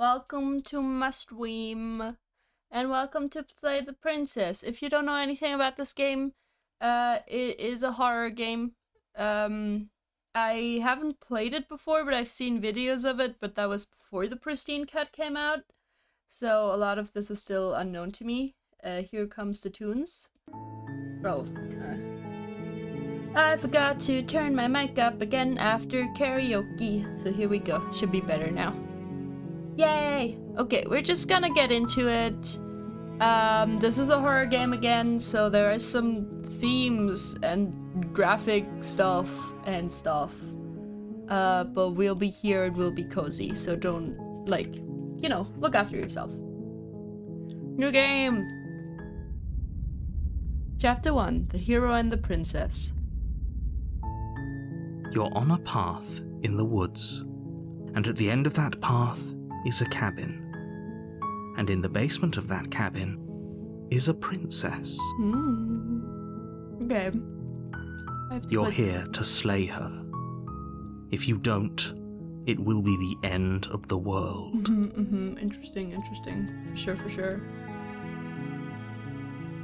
Welcome to my stream, and welcome to Play the Princess. If you don't know anything about this game, it is a horror game. I haven't played it before, but I've seen videos of it, but that was before the Pristine Cut came out, so a lot of this is still unknown to me. Here comes the tunes. Oh. I forgot to turn my mic up again after karaoke, so here we go. Should be better now. Yay! Okay, we're just gonna get into it. This is a horror game again, so there are some themes and graphic stuff. But we'll be here and we'll be cozy, so don't, look after yourself. New game! Chapter 1, The Hero and the Princess. You're on a path in the woods, and at the end of that path is a cabin. And in the basement of that cabin is a princess. Okay. You're here to slay her. If you don't, it will be the end of the world. Interesting. For sure.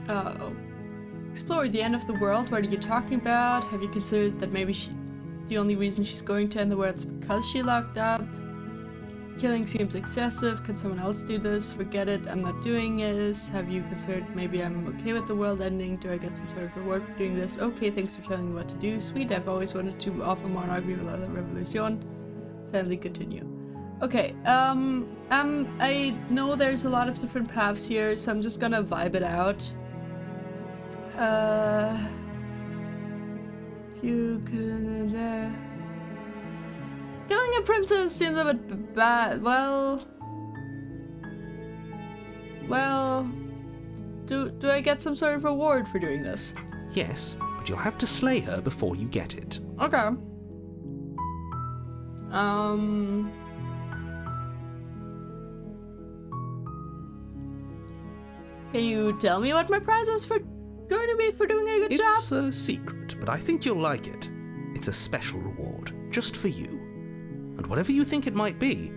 Uh-oh. Explore the end of the world? What are you talking about? Have you considered that maybe the only reason she's going to end the world is because she locked up? Killing seems excessive. Can someone else do this? Forget it. I'm not doing this. Have you considered maybe I'm okay with the world ending? Do I get some sort of reward for doing this? Okay, thanks for telling me what to do. Sweet, I've always wanted to offer Monarch Viva la Revolution. Sadly, continue. Okay, I know there's a lot of different paths here, so I'm just gonna vibe it out. You can... Killing a princess seems a bit bad. Well, do I get some sort of reward for doing this? Yes, but you'll have to slay her before you get it. Okay. Can you tell me what my prize is going to be for doing a good job? It's a secret, but I think you'll like it. It's a special reward, just for you. And whatever you think it might be,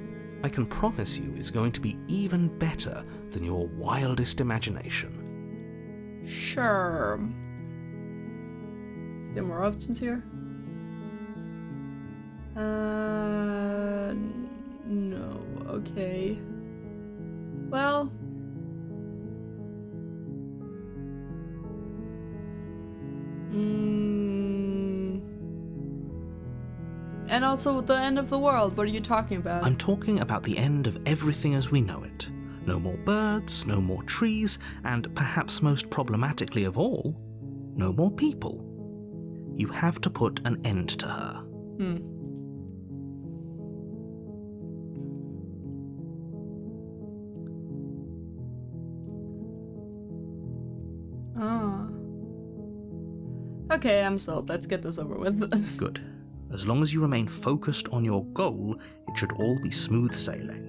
I can promise you it's going to be even better than your wildest imagination. Sure. Is there more options here? No. Okay. Well... And also the end of the world, what are you talking about? I'm talking about the end of everything as we know it. No more birds, no more trees, and perhaps most problematically of all, no more people. You have to put an end to her. Okay, I'm sold. Let's get this over with. Good. As long as you remain focused on your goal, it should all be smooth sailing.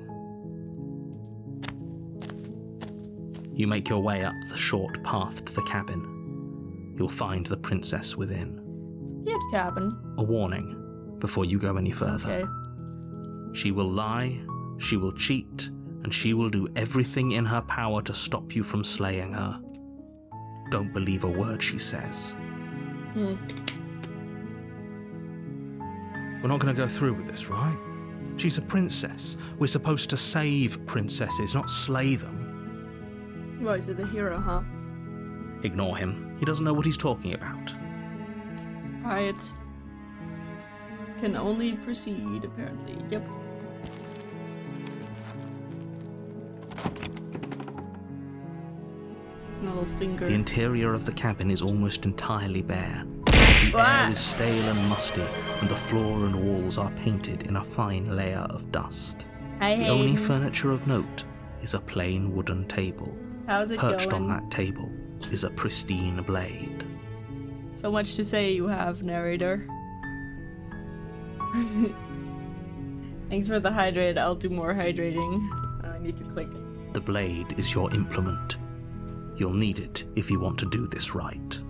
You make your way up the short path to the cabin. You'll find the princess within. It's a cute cabin. A warning before you go any further. Okay. She will lie, she will cheat, and she will do everything in her power to stop you from slaying her. Don't believe a word she says. We're not going to go through with this, right? She's a princess. We're supposed to save princesses, not slay them. Well, he's the hero, huh? Ignore him. He doesn't know what he's talking about. Right. Can only proceed, apparently. Yep. Little finger. The interior of the cabin is almost entirely bare. The air is stale and musty, and the floor and walls are painted in a fine layer of dust. The only furniture of note is a plain wooden table. How's it Perched going? on that table is a pristine blade. So much to say you have, narrator. Thanks for the hydrate. I'll do more hydrating. I need to click. The blade is your implement. You'll need it if you want to do this right.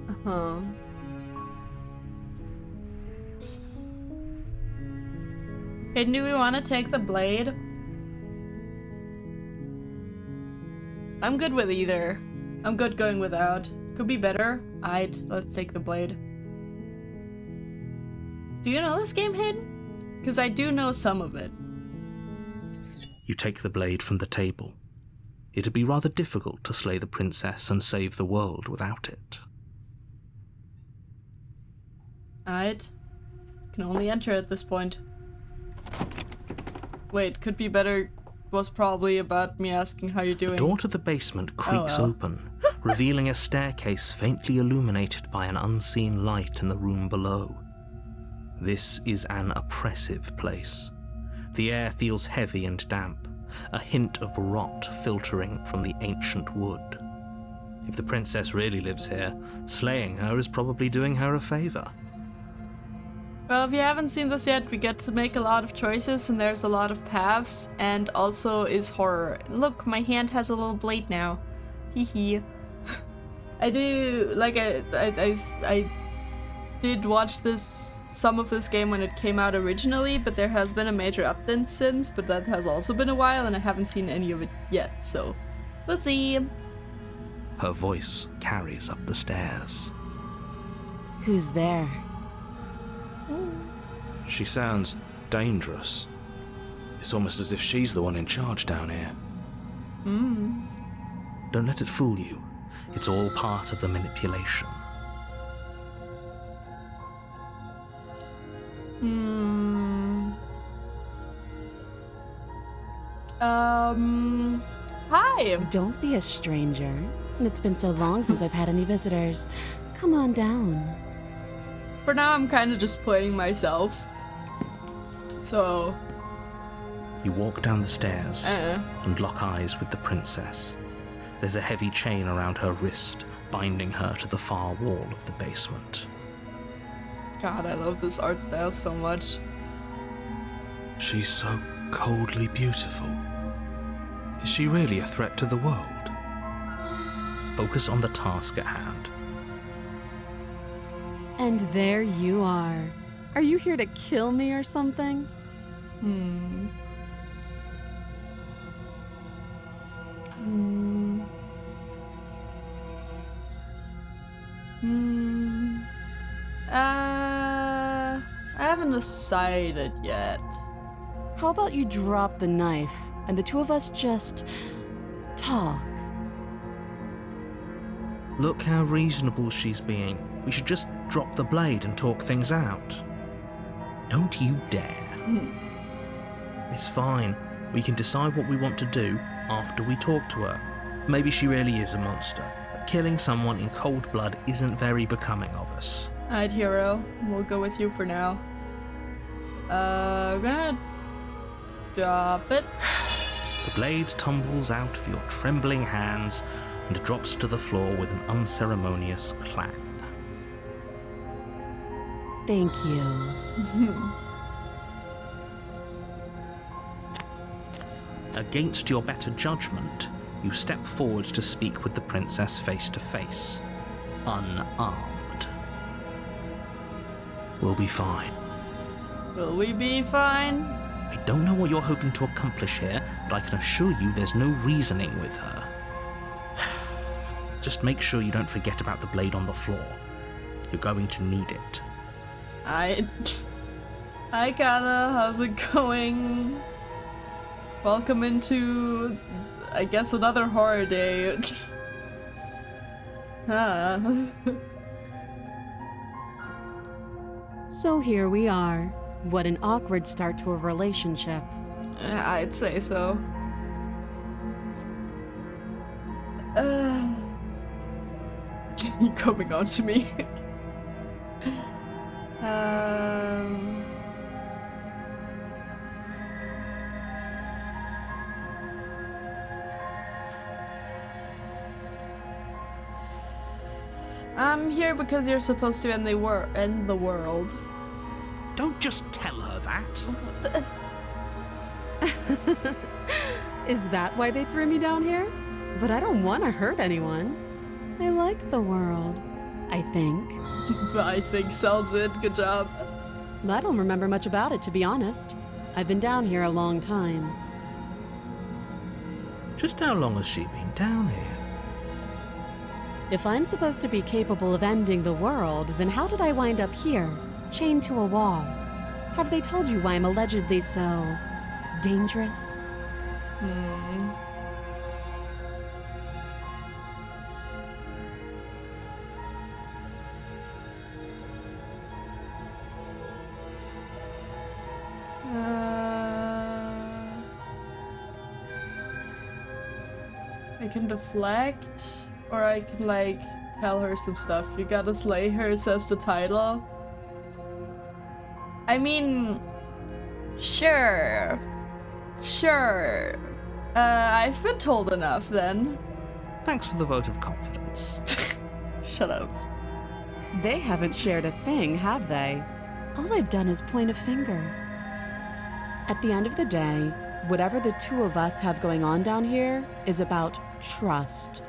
Hey, do we want to take the blade? I'm good with either. I'm good going without. Could be better. Let's take the blade. Do you know this game, Hayden? Because I do know some of it. You take the blade from the table. It'd be rather difficult to slay the princess and save the world without it. Aight. Can only enter at this point. Wait, could be better was probably about me asking how you're doing. The door to the basement creaks well. open, revealing a staircase faintly illuminated by an unseen light in the room below. This is an oppressive place. The air feels heavy and damp, a hint of rot filtering from the ancient wood. If the princess really lives here, slaying her is probably doing her a favor. Well, if you haven't seen this yet, we get to make a lot of choices and there's a lot of paths, and also is horror. Look, my hand has a little blade now. Hee hee. I did watch some of this game when it came out originally, but there has been a major update since, but that has also been a while and I haven't seen any of it yet, so let's see. Her voice carries up the stairs. Who's there? She sounds dangerous. It's almost as if she's the one in charge down here. Don't let it fool you. It's all part of the manipulation. Hi! Don't be a stranger. It's been so long since I've had any visitors. Come on down. For now, I'm kind of just playing myself. So... You walk down the stairs and lock eyes with the princess. There's a heavy chain around her wrist, binding her to the far wall of the basement. God, I love this art style so much. She's so coldly beautiful. Is she really a threat to the world? Focus on the task at hand. And there you are. Are you here to kill me or something? I haven't decided yet. How about you drop the knife and the two of us just talk? Look how reasonable she's being. We should just drop the blade and talk things out. Don't you dare. It's fine. We can decide what we want to do after we talk to her. Maybe she really is a monster. But killing someone in cold blood isn't very becoming of us. Alright, hero. We'll go with you for now. We're gonna drop it. The blade tumbles out of your trembling hands and drops to the floor with an unceremonious clang. Thank you. Against your better judgment, you step forward to speak with the princess face to face, unarmed. We'll be fine. Will we be fine? I don't know what you're hoping to accomplish here, but I can assure you there's no reasoning with her. Just make sure you don't forget about the blade on the floor. You're going to need it. Hi, Kala. How's it going? Welcome into, I guess, another horror day. So here we are. What an awkward start to a relationship. I'd say so. You coming on to me? I'm here because you're supposed to end the world. Don't just tell her that. Is that why they threw me down here? But I don't want to hurt anyone. I like the world, I think. I think sells it. Good job. I don't remember much about it, to be honest. I've been down here a long time. Just how long has she been down here? If I'm supposed to be capable of ending the world, then how did I wind up here, chained to a wall? Have they told you why I'm allegedly so dangerous? I can deflect, or I can, like, tell her some stuff. You gotta slay her, says the title. I mean, sure. Sure. I've been told enough, then. Thanks for the vote of confidence. Shut up. They haven't shared a thing, have they? All they've done is point a finger. At the end of the day, whatever the two of us have going on down here is about trust.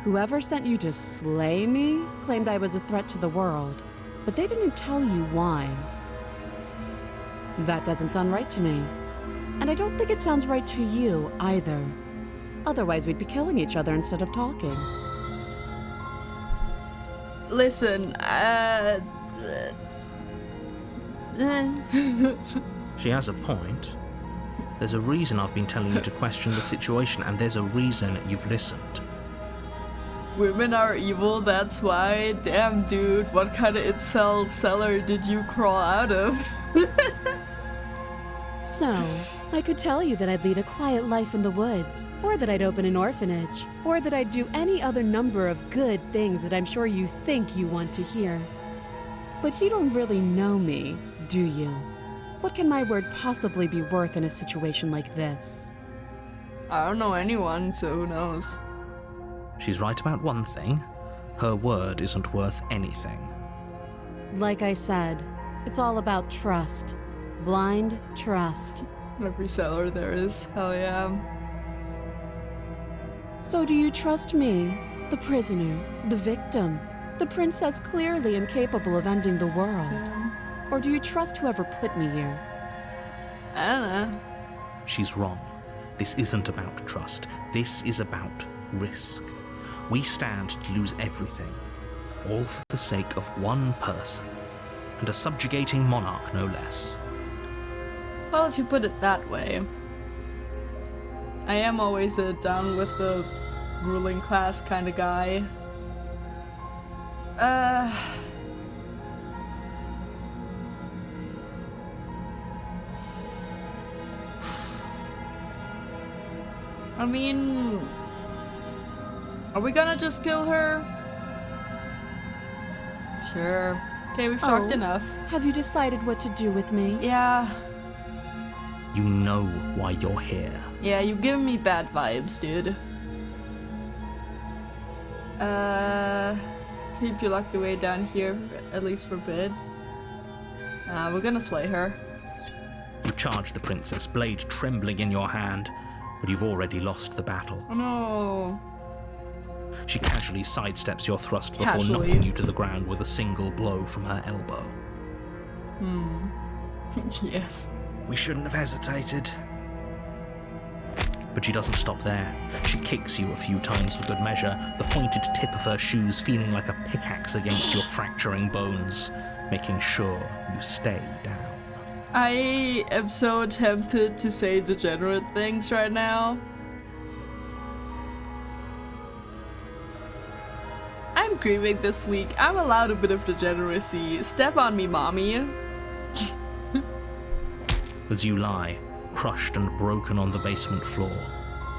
Whoever sent you to slay me claimed I was a threat to the world, but they didn't tell you why. That doesn't sound right to me. And I don't think it sounds right to you either. Otherwise, we'd be killing each other instead of talking. Listen, She has a point. There's a reason I've been telling you to question the situation, and there's a reason you've listened. women are evil, that's why. Damn, dude, what kind of incel cellar did you crawl out of? So, I could tell you that I'd lead a quiet life in the woods, or that I'd open an orphanage, or that I'd do any other number of good things that I'm sure you think you want to hear. But you don't really know me, do you? What can my word possibly be worth in a situation like this? I don't know anyone, so who knows? She's right about one thing. Her word isn't worth anything. Like I said, it's all about trust. Blind trust. Every seller there is, hell yeah. So do you trust me, the prisoner, the victim, the princess clearly incapable of ending the world? Or do you trust whoever put me here? I don't know. She's wrong. This isn't about trust. This is about risk. We stand to lose everything, all for the sake of one person, and a subjugating monarch no less. Well, if you put it that way. I am always a down with the ruling class kind of guy. I mean, are we gonna just kill her? Sure. Okay, we've talked enough. Have you decided what to do with me? Yeah. You know why you're here. Yeah, you're giving me bad vibes, dude. Keep you locked away down here, at least for a bit. We're gonna slay her. You charge the princess, blade trembling in your hand, but you've already lost the battle. Oh no. She casually sidesteps your thrust before Casually. knocking you to the ground with a single blow from her elbow. Yes. We shouldn't have hesitated. But she doesn't stop there. She kicks you a few times for good measure, the pointed tip of her shoes feeling like a pickaxe against your fracturing bones, making sure you stay down. I am so tempted to say degenerate things right now. I'm grieving this week. I'm allowed a bit of degeneracy. Step on me, mommy. As you lie, crushed and broken on the basement floor,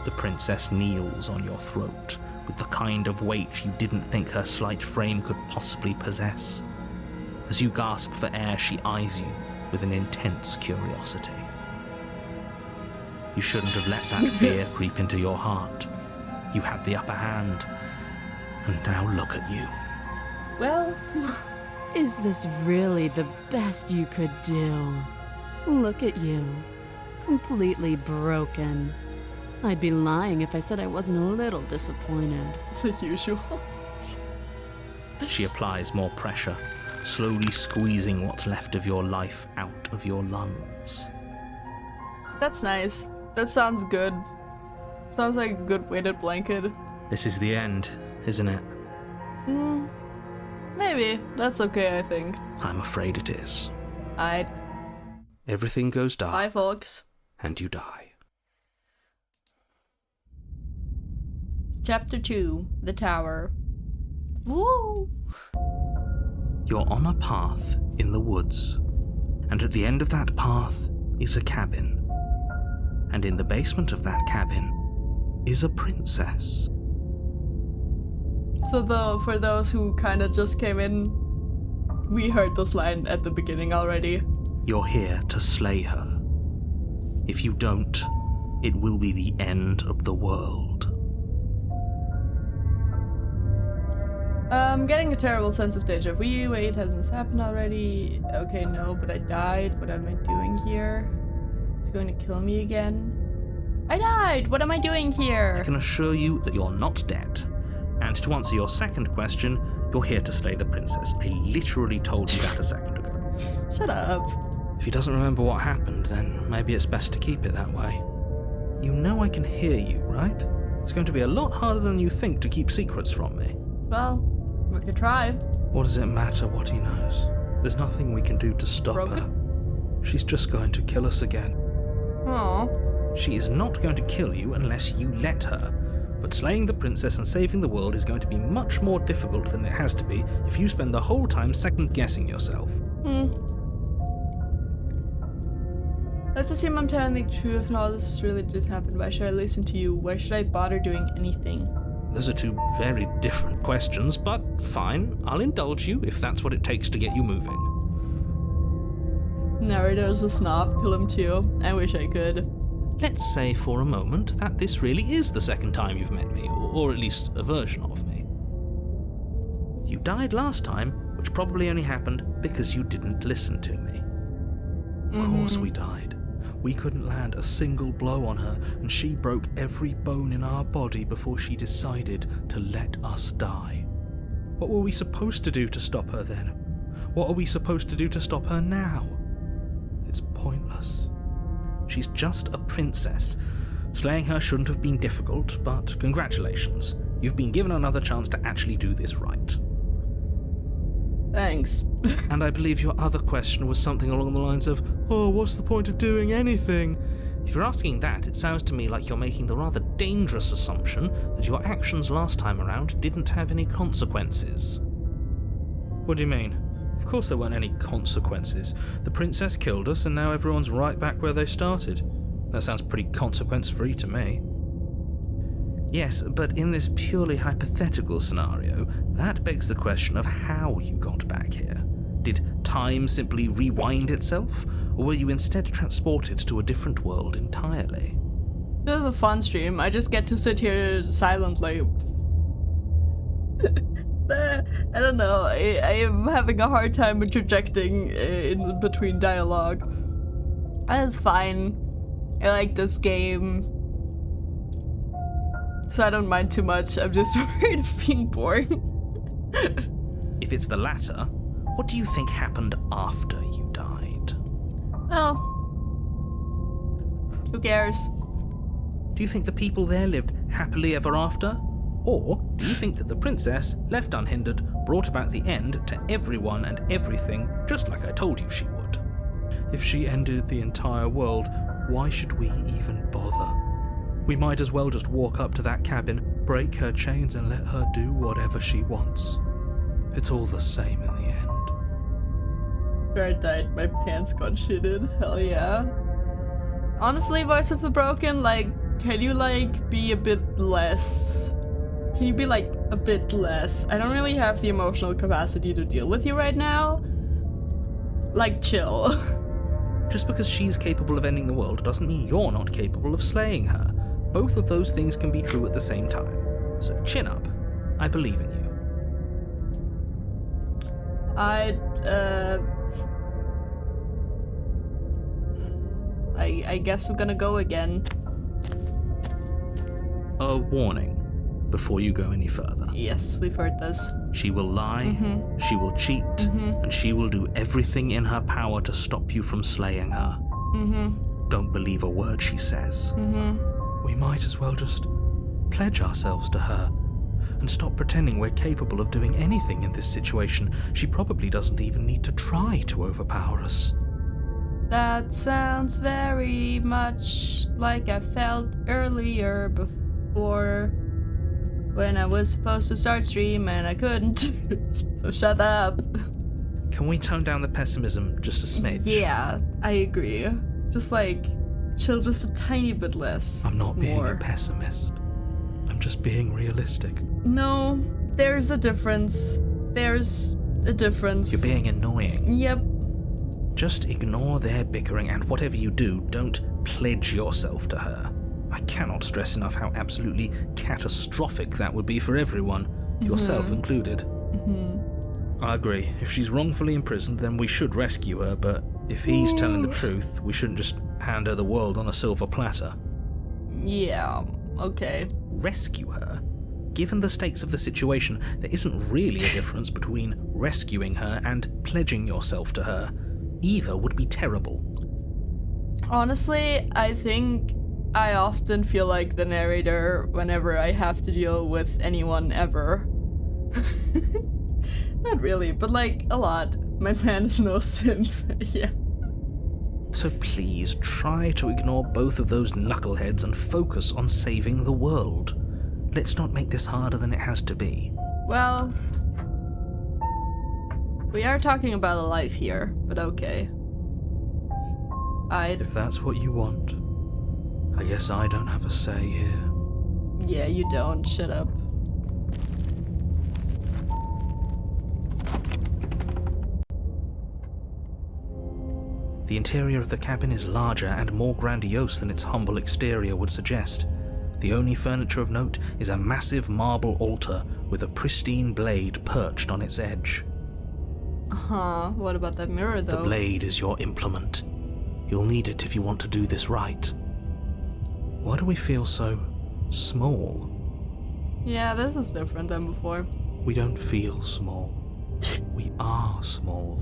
the princess kneels on your throat with the kind of weight you didn't think her slight frame could possibly possess. As you gasp for air, she eyes you with an intense curiosity. You shouldn't have let that fear creep into your heart. You had the upper hand, and now look at you. Well, Is this really the best you could do? Look at you. Completely broken. I'd be lying if I said I wasn't a little disappointed. the usual. She applies more pressure, slowly squeezing what's left of your life out of your lungs. That's nice. That sounds good. Sounds like a good weighted blanket. This is the end, isn't it? Maybe. That's okay, I think. I'm afraid it is. Alright. Everything goes dark. Bye, folks. And you die. Chapter 2. The Tower. Woo! You're on a path in the woods, and at the end of that path is a cabin. And in the basement of that cabin is a princess. So for those who kinda just came in, we heard this line at the beginning already. You're here to slay her. If you don't, it will be the end of the world. I'm getting a terrible sense of deja vu. Wait, hasn't this happened already? Okay, no, but I died. What am I doing here? He's going to kill me again. I died! What am I doing here? I can assure you that you're not dead. And to answer your second question, you're here to slay the princess. I literally told you that a second ago. Shut up. If he doesn't remember what happened, then maybe it's best to keep it that way. You know I can hear you, right? It's going to be a lot harder than you think to keep secrets from me. Well, we could try. What does it matter what he knows? There's nothing we can do to stop her. She's just going to kill us again. Aww. She is not going to kill you unless you let her. But slaying the princess and saving the world is going to be much more difficult than it has to be if you spend the whole time second-guessing yourself. Let's assume I'm telling the truth and all this really did happen. Why should I listen to you? Why should I bother doing anything? Those are two very different questions, but fine, I'll indulge you if that's what it takes to get you moving. Narrator's a snob, kill him too. I wish I could. Let's say for a moment that this really is the second time you've met me, or at least a version of me. You died last time, which probably only happened because you didn't listen to me. Of course we died. We couldn't land a single blow on her, and she broke every bone in our body before she decided to let us die. What were we supposed to do to stop her then? What are we supposed to do to stop her now? It's pointless. She's just a princess. Slaying her shouldn't have been difficult, but congratulations. You've been given another chance to actually do this right. Thanks. And I believe your other question was something along the lines of, oh, what's the point of doing anything? If you're asking that, it sounds to me like you're making the rather dangerous assumption that your actions last time around didn't have any consequences. What do you mean? Of course there weren't any consequences. The princess killed us and now everyone's right back where they started. That sounds pretty consequence-free to me. Yes, but in this purely hypothetical scenario, that begs the question of how you got back here. Did time simply rewind itself, or were you instead transported to a different world entirely? This is a fun stream. I just get to sit here silently. I don't know. I am having a hard time interjecting in between dialogue. That's fine. I like this game. So I don't mind too much. I'm just worried of being boring. If it's the latter, what do you think happened after you died? Well, who cares? Do you think the people there lived happily ever after? Or do you think that the princess, left unhindered, brought about the end to everyone and everything, just like I told you she would? If she ended the entire world, why should we even bother? We might as well just walk up to that cabin, break her chains and let her do whatever she wants. It's all the same in the end. After I died, my pants got shitted. Hell yeah. Honestly, Voice of the Broken, like, can you, like, be a bit less? Can you be, like, a bit less? I don't really have the emotional capacity to deal with you right now. Like, chill. Just because she's capable of ending the world doesn't mean you're not capable of slaying her. Both of those things can be true at the same time. So chin up. I believe in you. I guess we're gonna go again. A warning before you go any further. Yes, we've heard this. She will lie, she will cheat, and she will do everything in her power to stop you from slaying her. don't believe a word she says. We might as well just pledge ourselves to her and stop pretending we're capable of doing anything in this situation. She probably doesn't even need to try to overpower us. That sounds very much like I felt earlier before when I was supposed to start stream and I couldn't. So shut up. Can we tone down the pessimism just a smidge? Yeah, I agree. Just like, chill just a tiny bit less. I'm not being more. a pessimist. I'm just being realistic. No, there's a difference. There's a difference. You're being annoying. Yep. Just ignore their bickering, and whatever you do, don't pledge yourself to her. I cannot stress enough how absolutely catastrophic that would be for everyone, yourself included. I agree. If she's wrongfully imprisoned, then we should rescue her, but if he's telling the truth, we shouldn't just hand her the world on a silver platter. Yeah, okay. Rescue her? Given the stakes of the situation, there isn't really a difference between rescuing her and pledging yourself to her. Either would be terrible. Honestly, I think I often feel like the narrator whenever I have to deal with anyone ever. Not really, but like a lot. My man is no simp. Yeah. So please try to ignore both of those knuckleheads and focus on saving the world. Let's not make this harder than it has to be. Well, we are talking about a life here, but okay. If that's what you want, I guess I don't have a say here. Yeah, you don't. Shut up. The interior of the cabin is larger and more grandiose than its humble exterior would suggest. The only furniture of note is a massive marble altar with a pristine blade perched on its edge. What about that mirror, though? The blade is your implement. You'll need it if you want to do this right. Why do we feel so small? Yeah, this is different than before. We don't feel small. We are small.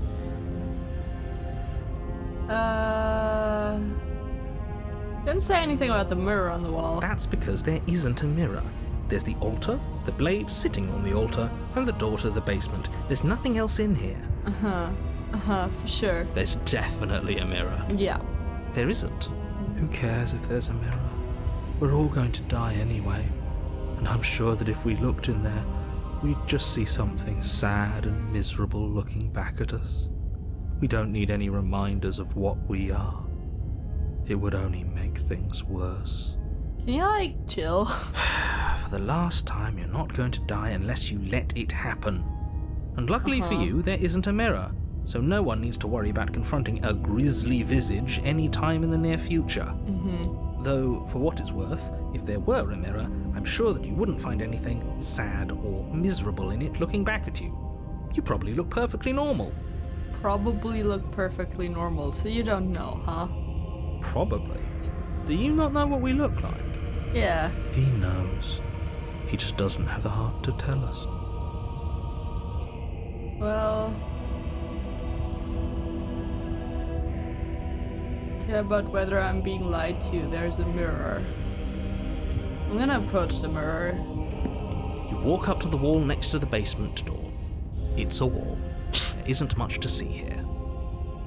Didn't say anything about the mirror on the wall. That's because there isn't a mirror. There's the altar, the blade sitting on the altar, and the door to the basement. There's nothing else in here. For sure. There's definitely a mirror. Yeah. There isn't. Who cares if there's a mirror? We're all going to die anyway. And I'm sure that if we looked in there, we'd just see something sad and miserable looking back at us. We don't need any reminders of what we are. It would only make things worse. Can you, like, chill? For the last time, you're not going to die unless you let it happen. And luckily for you, there isn't a mirror, so no one needs to worry about confronting a grisly visage any time in the near future. Though, for what it's worth, if there were a mirror, I'm sure that you wouldn't find anything sad or miserable in it looking back at you. You probably look perfectly normal. Probably look perfectly normal, so you don't know, huh? Probably. Do you not know what we look like? Yeah. He knows. He just doesn't have the heart to tell us. Well... care about whether I'm being lied to. There's a mirror. I'm gonna approach the mirror. You walk up to the wall next to the basement door. It's a wall. There isn't much to see here.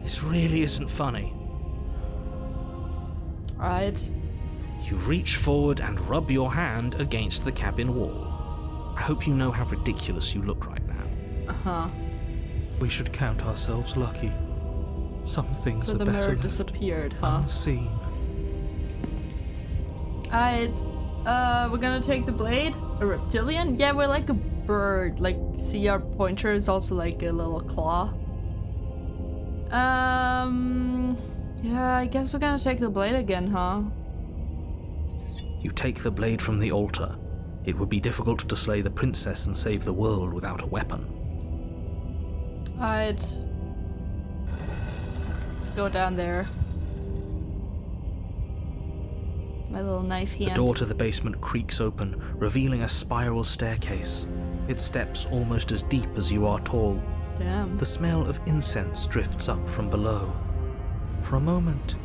This really isn't funny. Alright. You reach forward and rub your hand against the cabin wall. I hope you know how ridiculous you look right now. We should count ourselves lucky. Some things So are the better mirror left disappeared, huh? unseen. Alright. We're gonna take the blade. A reptilian? Yeah, we're like a bird. Like, see, our pointer is also like a little claw. Yeah, I guess we're gonna take the blade again, huh? You take the blade from the altar. It would be difficult to slay the princess and save the world without a weapon. Alright. Let's go down there. My little knife hand. The door to the basement creaks open, revealing a spiral staircase. Its steps almost as deep as you are tall. Damn. The smell of incense drifts up from below. For a moment,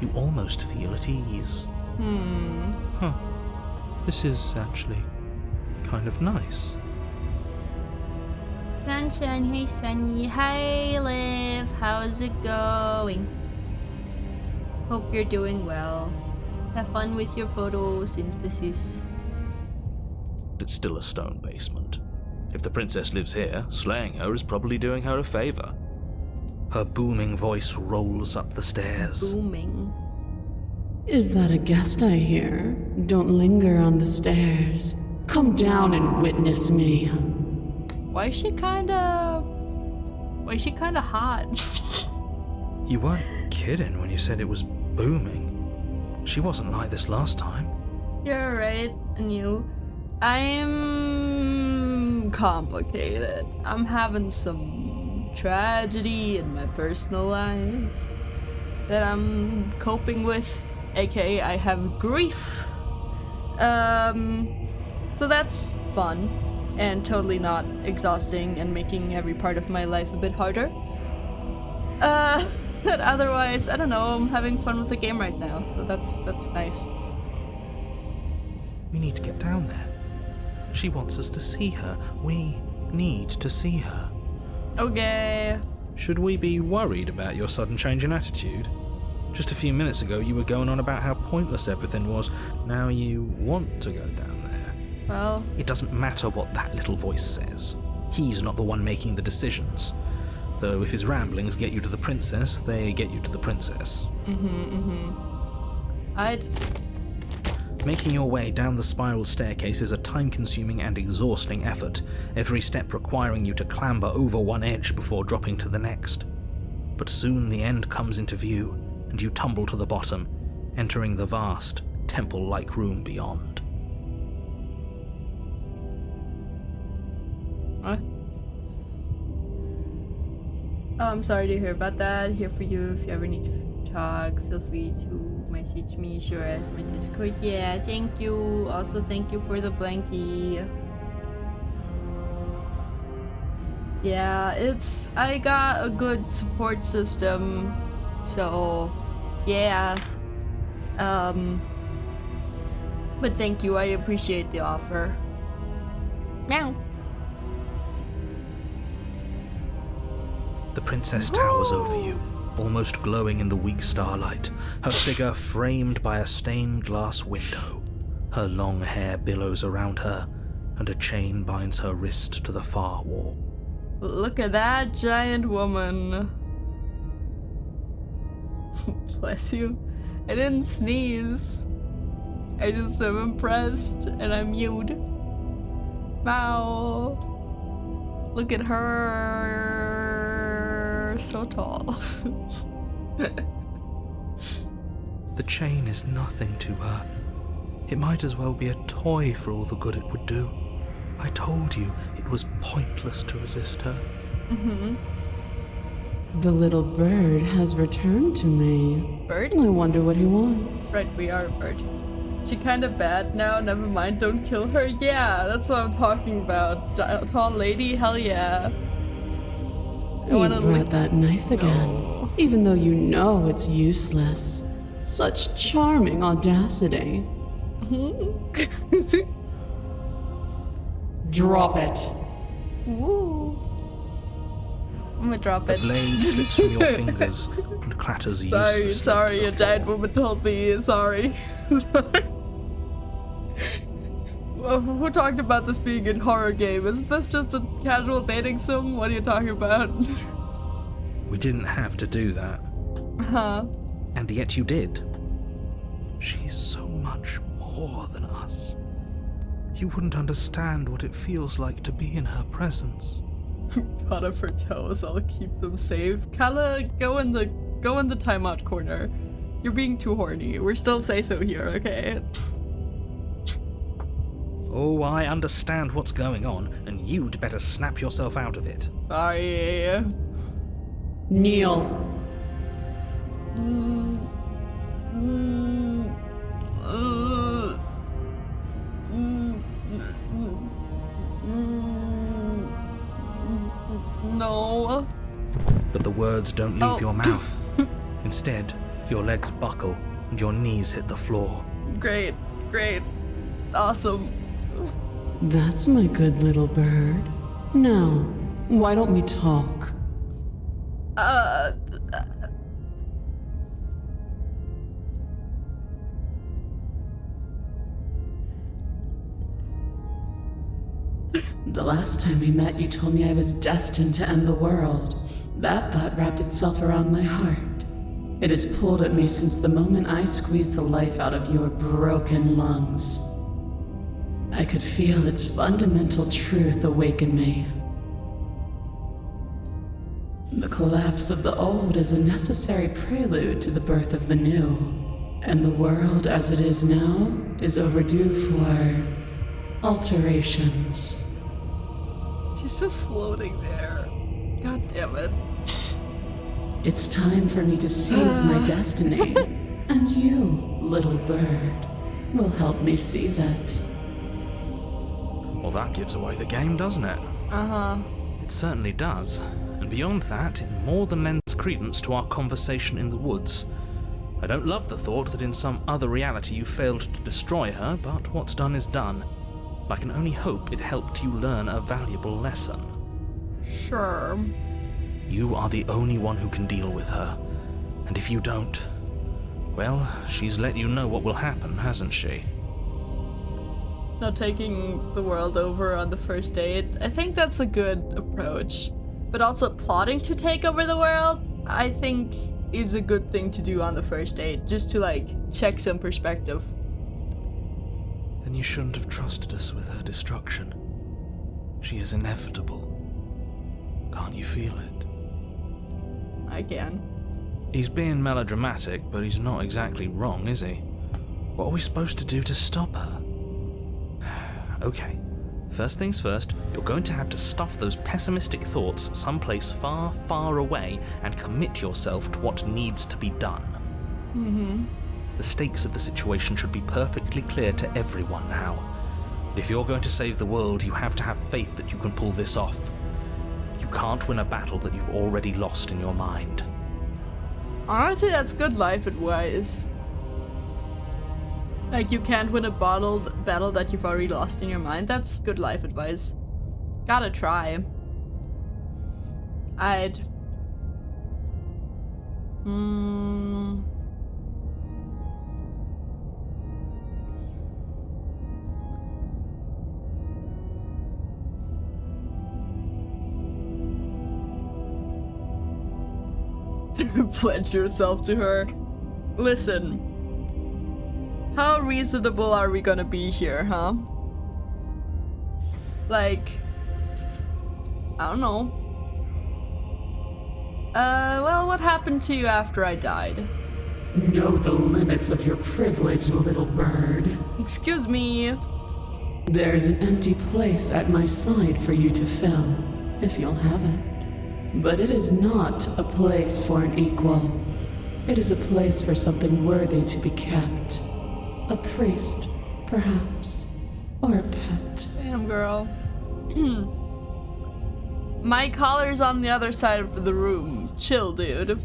You almost feel at ease. Huh. This is actually kind of nice. Sunshine, hey Sunny, hi Liv, how's it going? Hope you're doing well. Have fun with your photosynthesis. It's still a stone basement. If the princess lives here, slaying her is probably doing her a favor. Her booming voice rolls up the stairs. Booming. Is that a guest I hear? Don't linger on the stairs. Come down and witness me. Why is she kinda hot? You weren't kidding when you said it was booming. She wasn't like this last time. You're right, and you. I'm complicated. I'm having some tragedy in my personal life that I'm coping with, aka I have grief. So that's fun and totally not exhausting and making every part of my life a bit harder. But otherwise, I don't know, I'm having fun with the game right now, so that's nice. We need to get down there. She wants us to see her. We need to see her. Okay. Should we be worried about your sudden change in attitude? Just a few minutes ago you were going on about how pointless everything was. Now you want to go down there. Well, It doesn't matter what that little voice says. He's not the one making the decisions. Though if his ramblings get you to the princess, they get you to the princess. Making your way down the spiral staircase is a time-consuming and exhausting effort, every step requiring you to clamber over one edge before dropping to the next. But soon the end comes into view, and you tumble to the bottom, entering the vast, temple-like room beyond. What? Oh, I'm sorry to hear about that. Here for you if you ever need to talk. Feel free to message me, sure, as my Discord. Yeah, thank you. Also, thank you for the blankie. Yeah, I got a good support system, so yeah. But thank you, I appreciate the offer. Meow. The princess towers over you, almost glowing in the weak starlight, her figure framed by a stained glass window. Her long hair billows around her, and a chain binds her wrist to the far wall. Look at that giant woman. Bless you. I didn't sneeze. I just am impressed and I'm mute. Wow. Look at her. So tall. The chain is nothing to her. It might as well be a toy for all the good it would do. I told you it was pointless to resist her. The little bird has returned to me. Bird? I wonder what he wants. Right, we are a bird. She kinda bad now, never mind, don't kill her. Yeah, that's what I'm talking about. Tall lady, hell yeah. You brought that knife again, No. even though you know it's useless. Such charming audacity. Drop it. Woo. I'm gonna drop The it. blade slips from your fingers and clatters uselessly. Sorry, to a the giant floor. woman told me. Sorry. Well, who talked about this being a horror game? Is this just a casual dating sim? What are you talking about? We didn't have to do that. Huh? And yet you did. She's so much more than us. You wouldn't understand what it feels like to be in her presence. Cut off her toes. I'll keep them safe. Kala, go in the timeout corner. You're being too horny. We're still say so here, okay? Oh, I understand what's going on, and you'd better snap yourself out of it. Sorry. Kneel. No. But the words don't leave your mouth. Instead, your legs buckle and your knees hit the floor. Great. Awesome. That's my good little bird. Now, why don't we talk? The last time we met, you told me I was destined to end the world. That thought wrapped itself around my heart. It has pulled at me since the moment I squeezed the life out of your broken lungs. I could feel its fundamental truth awaken me. The collapse of the old is a necessary prelude to the birth of the new, and the world as it is now is overdue for alterations. She's just floating there. God damn it. It's time for me to seize my destiny, and you, little bird, will help me seize it. Well, that gives away the game, doesn't it? Uh-huh. It certainly does. And beyond that, it more than lends credence to our conversation in the woods. I don't love the thought that in some other reality you failed to destroy her, but what's done is done. I can only hope it helped you learn a valuable lesson. Sure. You are the only one who can deal with her. And if you don't, well, she's let you know what will happen, hasn't she? Not taking the world over on the first date. I think that's a good approach. But also plotting to take over the world, I think is a good thing to do on the first date, just to check some perspective. Then you shouldn't have trusted us with her destruction. She is inevitable. Can't you feel it? I can. He's being melodramatic, but he's not exactly wrong, is he? What are we supposed to do to stop her? Okay, first things first, you're going to have to stuff those pessimistic thoughts someplace far, far away and commit yourself to what needs to be done. Mm-hmm. The stakes of the situation should be perfectly clear to everyone now. And if you're going to save the world, you have to have faith that you can pull this off. You can't win a battle that you've already lost in your mind. Honestly, that's good life advice. You can't win a battle that you've already lost in your mind. That's good life advice. Gotta try. I'd... Pledge yourself to her. Listen. How reasonable are we gonna be here, huh? I don't know. Well, what happened to you after I died? Know the limits of your privilege, little bird. Excuse me. There's an empty place at my side for you to fill, if you'll have it. But it is not a place for an equal. It is a place for something worthy to be kept. A priest, perhaps, or a pet. Damn, girl. My collar's on the other side of the room. Chill, dude.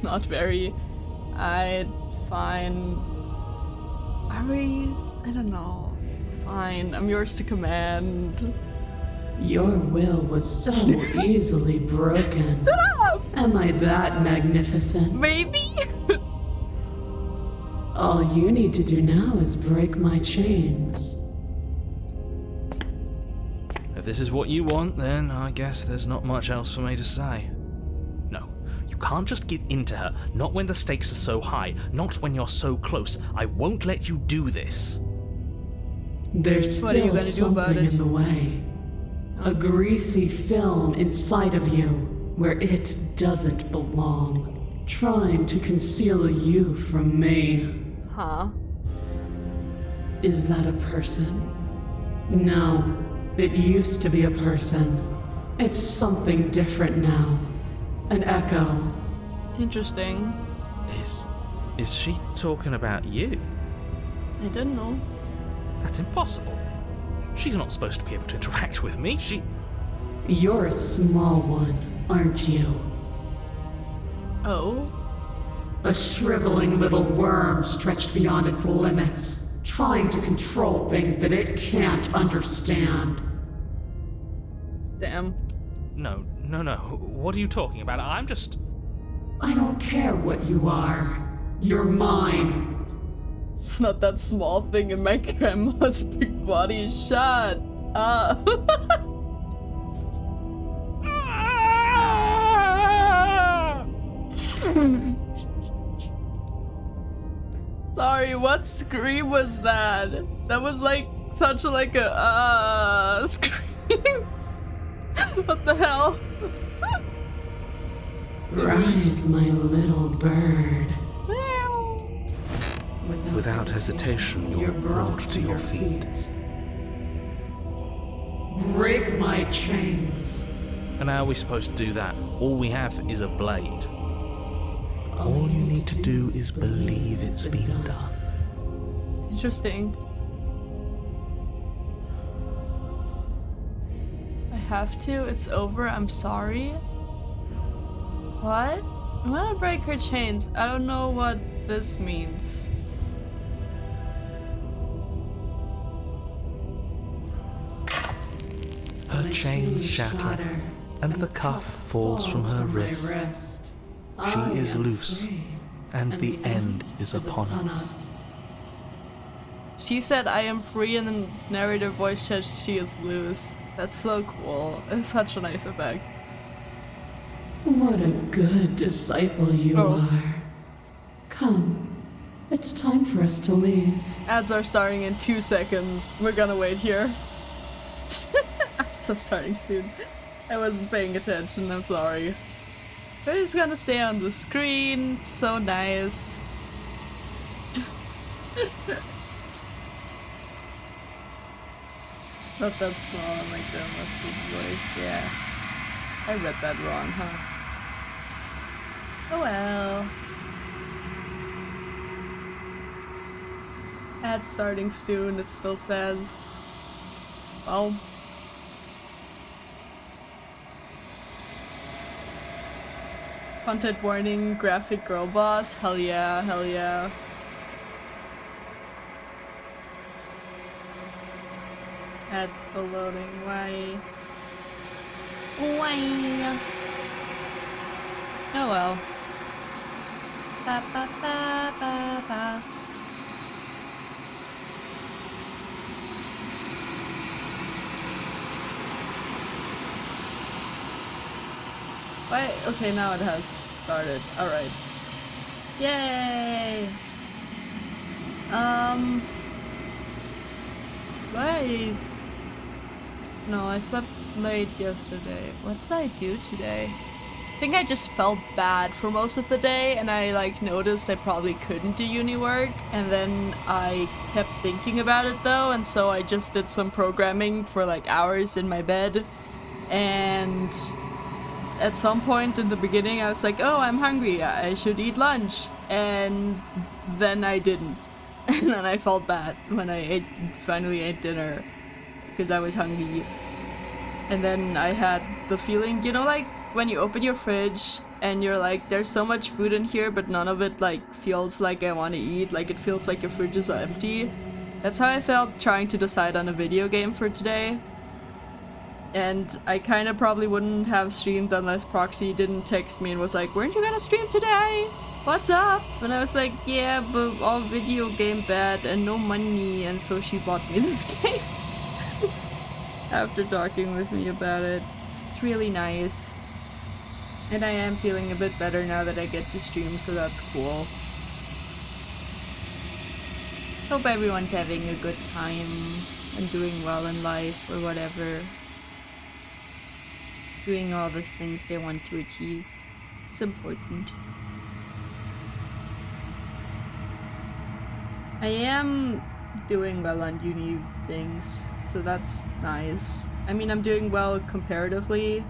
Not very. Fine. Are we? I don't know. Fine, I'm yours to command. Your will was so easily broken. Shut up! Am I that magnificent? Maybe? All you need to do now is break my chains. If this is what you want, then I guess there's not much else for me to say. No, you can't just give in to her, not when the stakes are so high, not when you're so close. I won't let you do this. There's What are you still gonna do about something it? in the way. A greasy film inside of you where it doesn't belong, trying to conceal you from me. Huh? Is that a person? No, it used to be a person. It's something different now. An echo. Interesting. Is she talking about you? I didn't know. That's impossible. She's not supposed to be able to interact with me. You're a small one, aren't you? Oh? A shriveling little worm stretched beyond its limits, trying to control things that it can't understand. Damn. No. What are you talking about? I'm just... I don't care what you are. You're mine. Not that small thing in my grandma's big body. Shut up. Sorry, what scream was that? That was like such like a scream. What the hell? Rise, my little bird. Without hesitation, you're brought to your feet. Break my chains. And how are we supposed to do that? All we have is a blade. All you need to do is believe it's been done. Interesting. I have to? It's over? I'm sorry? What? I'm gonna break her chains. I don't know what this means. Her chains shatter, and the cuff falls from her wrist. She is loose, and the end is upon us. She said I am free and the narrator voice says she is loose. That's so cool. It's such a nice effect. What a good disciple you are. Come, it's time for us to leave. Ads are starting in 2 seconds. We're gonna wait here. Ads are starting soon. I wasn't paying attention, I'm sorry. We're just gonna stay on the screen. It's so nice. Not that song, my grandma's big boy. Yeah. I read that wrong, huh? Oh well. Ad starting soon, it still says. Well. Content warning, graphic girl boss. Hell yeah, hell yeah. That's still loading. Why? Why? Oh well. Ba ba ba ba ba. Why? Okay, now it has started. Alright. Yay! Why? No, I slept late yesterday. What did I do today? I think I just felt bad for most of the day and I like noticed I probably couldn't do uni work and then I kept thinking about it though and so I just did some programming for like hours in my bed and at some point in the beginning I was like, oh, I'm hungry, I should eat lunch, and then I didn't. And then I felt bad when I finally ate dinner because I was hungry. And then I had the feeling, you know, like when you open your fridge and you're like, there's so much food in here but none of it like feels like I want to eat, like it feels like your fridge is empty. That's how I felt trying to decide on a video game for today. And I kind of probably wouldn't have streamed unless Proxy didn't text me and was like, weren't you gonna stream today? What's up? And I was like, yeah, but all video game bad and no money, and so she bought me this game. After talking with me about it. It's really nice. And I am feeling a bit better now that I get to stream, so that's cool. Hope everyone's having a good time and doing well in life or whatever. Doing all those things they want to achieve. It's important. I am doing well on uni things, so that's nice. I mean, I'm doing well comparatively.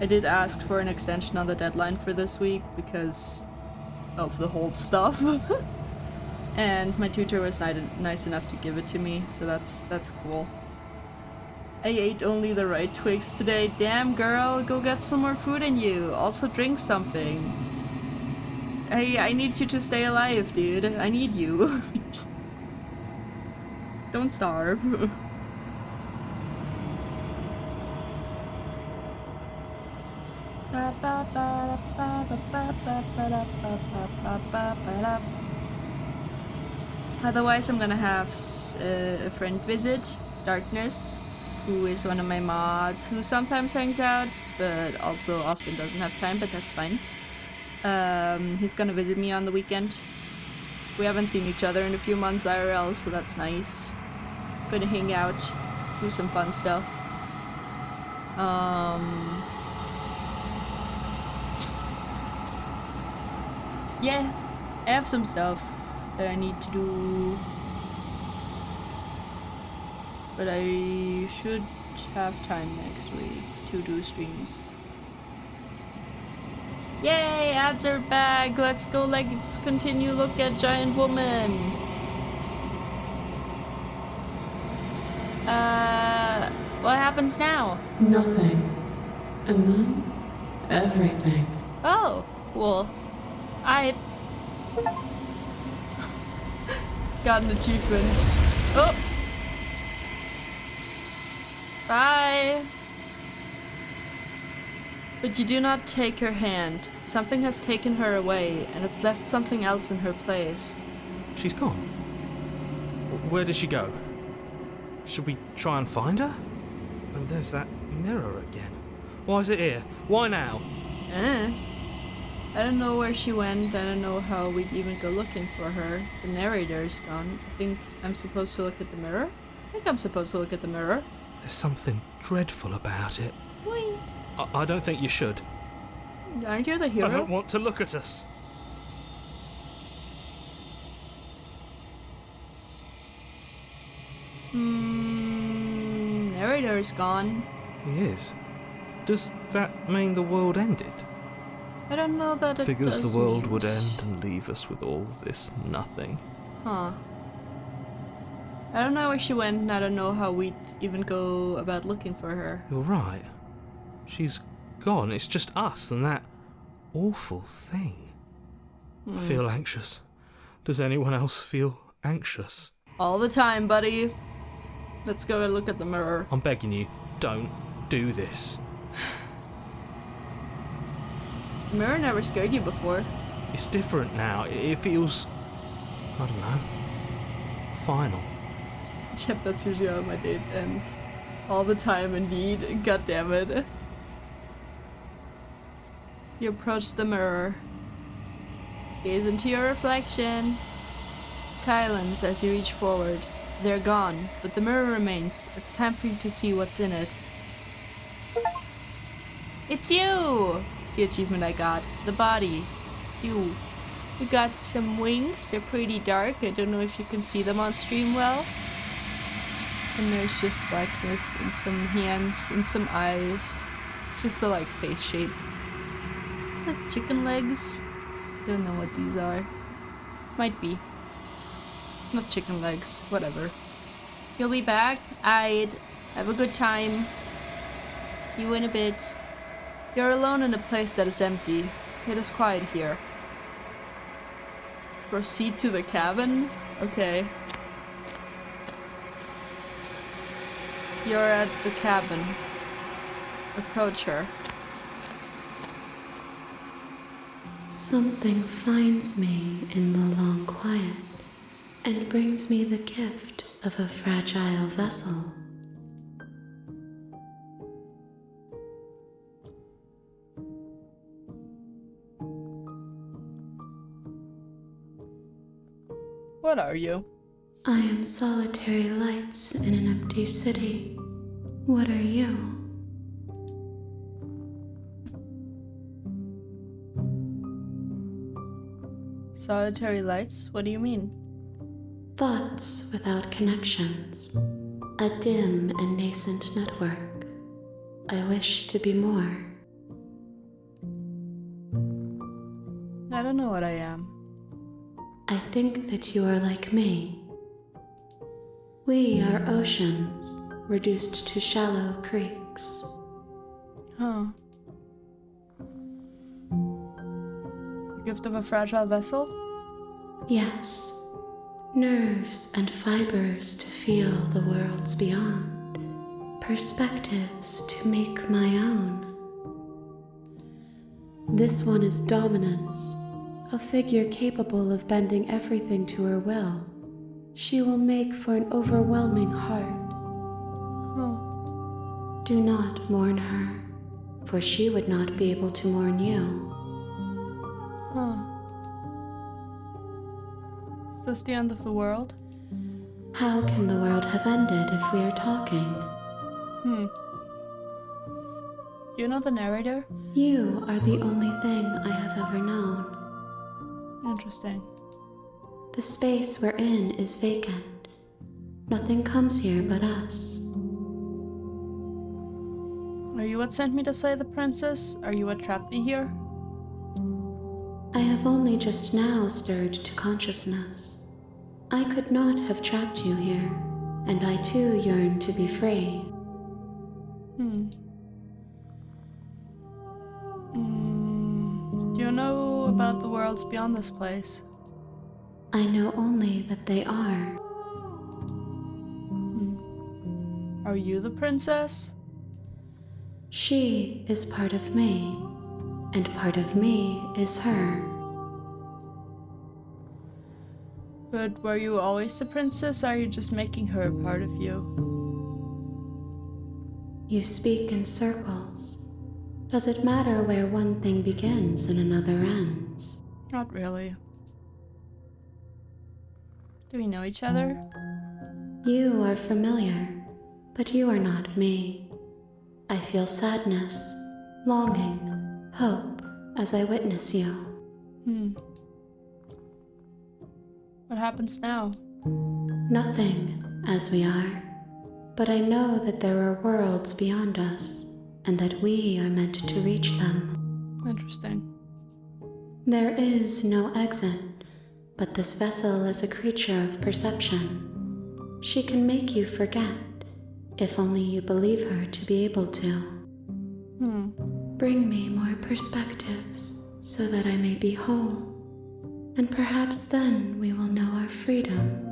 I did ask for an extension on the deadline for this week because of the whole stuff. And my tutor was nice enough to give it to me, so that's cool. I ate only the right twigs today. Damn girl, go get some more food in you. Also drink something. I need you to stay alive, dude. I need you. Don't starve. Otherwise, I'm gonna have a friend visit, Darkness, who is one of my mods, who sometimes hangs out, but also often doesn't have time, but that's fine. He's gonna visit me on the weekend. We haven't seen each other in a few months IRL, so that's nice. Gonna hang out, do some fun stuff. Yeah, I have some stuff that I need to do, but I should have time next week to do streams. Yay, ads are back! Let's go, let's continue look at Giant Woman. What happens now? Nothing. And then, everything. Oh, cool. I got an achievement. Oh! Bye! But you do not take her hand. Something has taken her away, and it's left something else in her place. She's gone. Where did she go? Should we try and find her? And there's that mirror again. Why is it here? Why now? I don't know where she went. I don't know how we'd even go looking for her. The narrator is gone. I think I'm supposed to look at the mirror? I think I'm supposed to look at the mirror. There's something dreadful about it. Boing. I don't think you should. Aren't you the hero? I don't want to look at us. Narrator is gone. He is. Does that mean the world ended? I don't know that it Figures does the world mean- would end and leave us with all this nothing. Huh. I don't know where she went, and I don't know how we'd even go about looking for her. You're right. She's gone. It's just us and that awful thing. I feel anxious. Does anyone else feel anxious? All the time, buddy. Let's go and look at the mirror. I'm begging you, don't do this. The mirror never scared you before. It's different now. It feels, I don't know, final. Yep, that's usually how my date ends. All the time, indeed. God damn it. You approach the mirror. Gaze into your reflection. Silence as you reach forward. They're gone, but the mirror remains. It's time for you to see what's in it. It's you! It's the achievement I got. The body. It's you. We got some wings. They're pretty dark. I don't know if you can see them on stream well. And there's just blackness and some hands and some eyes. It's just a like face shape. It's like chicken legs. Don't know what these are. Might be. Not chicken legs. Whatever. You'll be back. I'd have a good time. See you in a bit. You're alone in a place that is empty. It is quiet here. Proceed to the cabin? Okay. You're at the cabin. Approach her. Something finds me in the long quiet and brings me the gift of a fragile vessel. What are you? I am solitary lights in an empty city. What are you? Solitary lights? What do you mean? Thoughts without connections. A dim and nascent network. I wish to be more. I don't know what I am. I think that you are like me. We are oceans, reduced to shallow creeks. Huh. Gift of a fragile vessel? Yes, nerves and fibers to feel the worlds beyond, perspectives to make my own. This one is dominance, a figure capable of bending everything to her will. She will make for an overwhelming heart. Oh. Do not mourn her, for she would not be able to mourn you. Huh. Is this the end of the world? How can the world have ended if we are talking? Do you know the narrator? You are the only thing I have ever known. Interesting. The space we're in is vacant. Nothing comes here but us. Are you what sent me to slay the princess? Are you what trapped me here? I have only just now stirred to consciousness. I could not have trapped you here, and I too yearn to be free. Do you know about the worlds beyond this place? I know only that they are. Are you the princess? She is part of me, and part of me is her. But were you always the princess, or are you just making her a part of you? You speak in circles. Does it matter where one thing begins and another ends? Not really. Do we know each other? You are familiar, but you are not me. I feel sadness, longing, hope as I witness you. What happens now? Nothing, as we are, but I know that there are worlds beyond us, and that we are meant to reach them. Interesting. There is no exit, but this vessel is a creature of perception. She can make you forget, if only you believe her to be able to. Bring me more perspectives, so that I may be whole, and perhaps then we will know our freedom.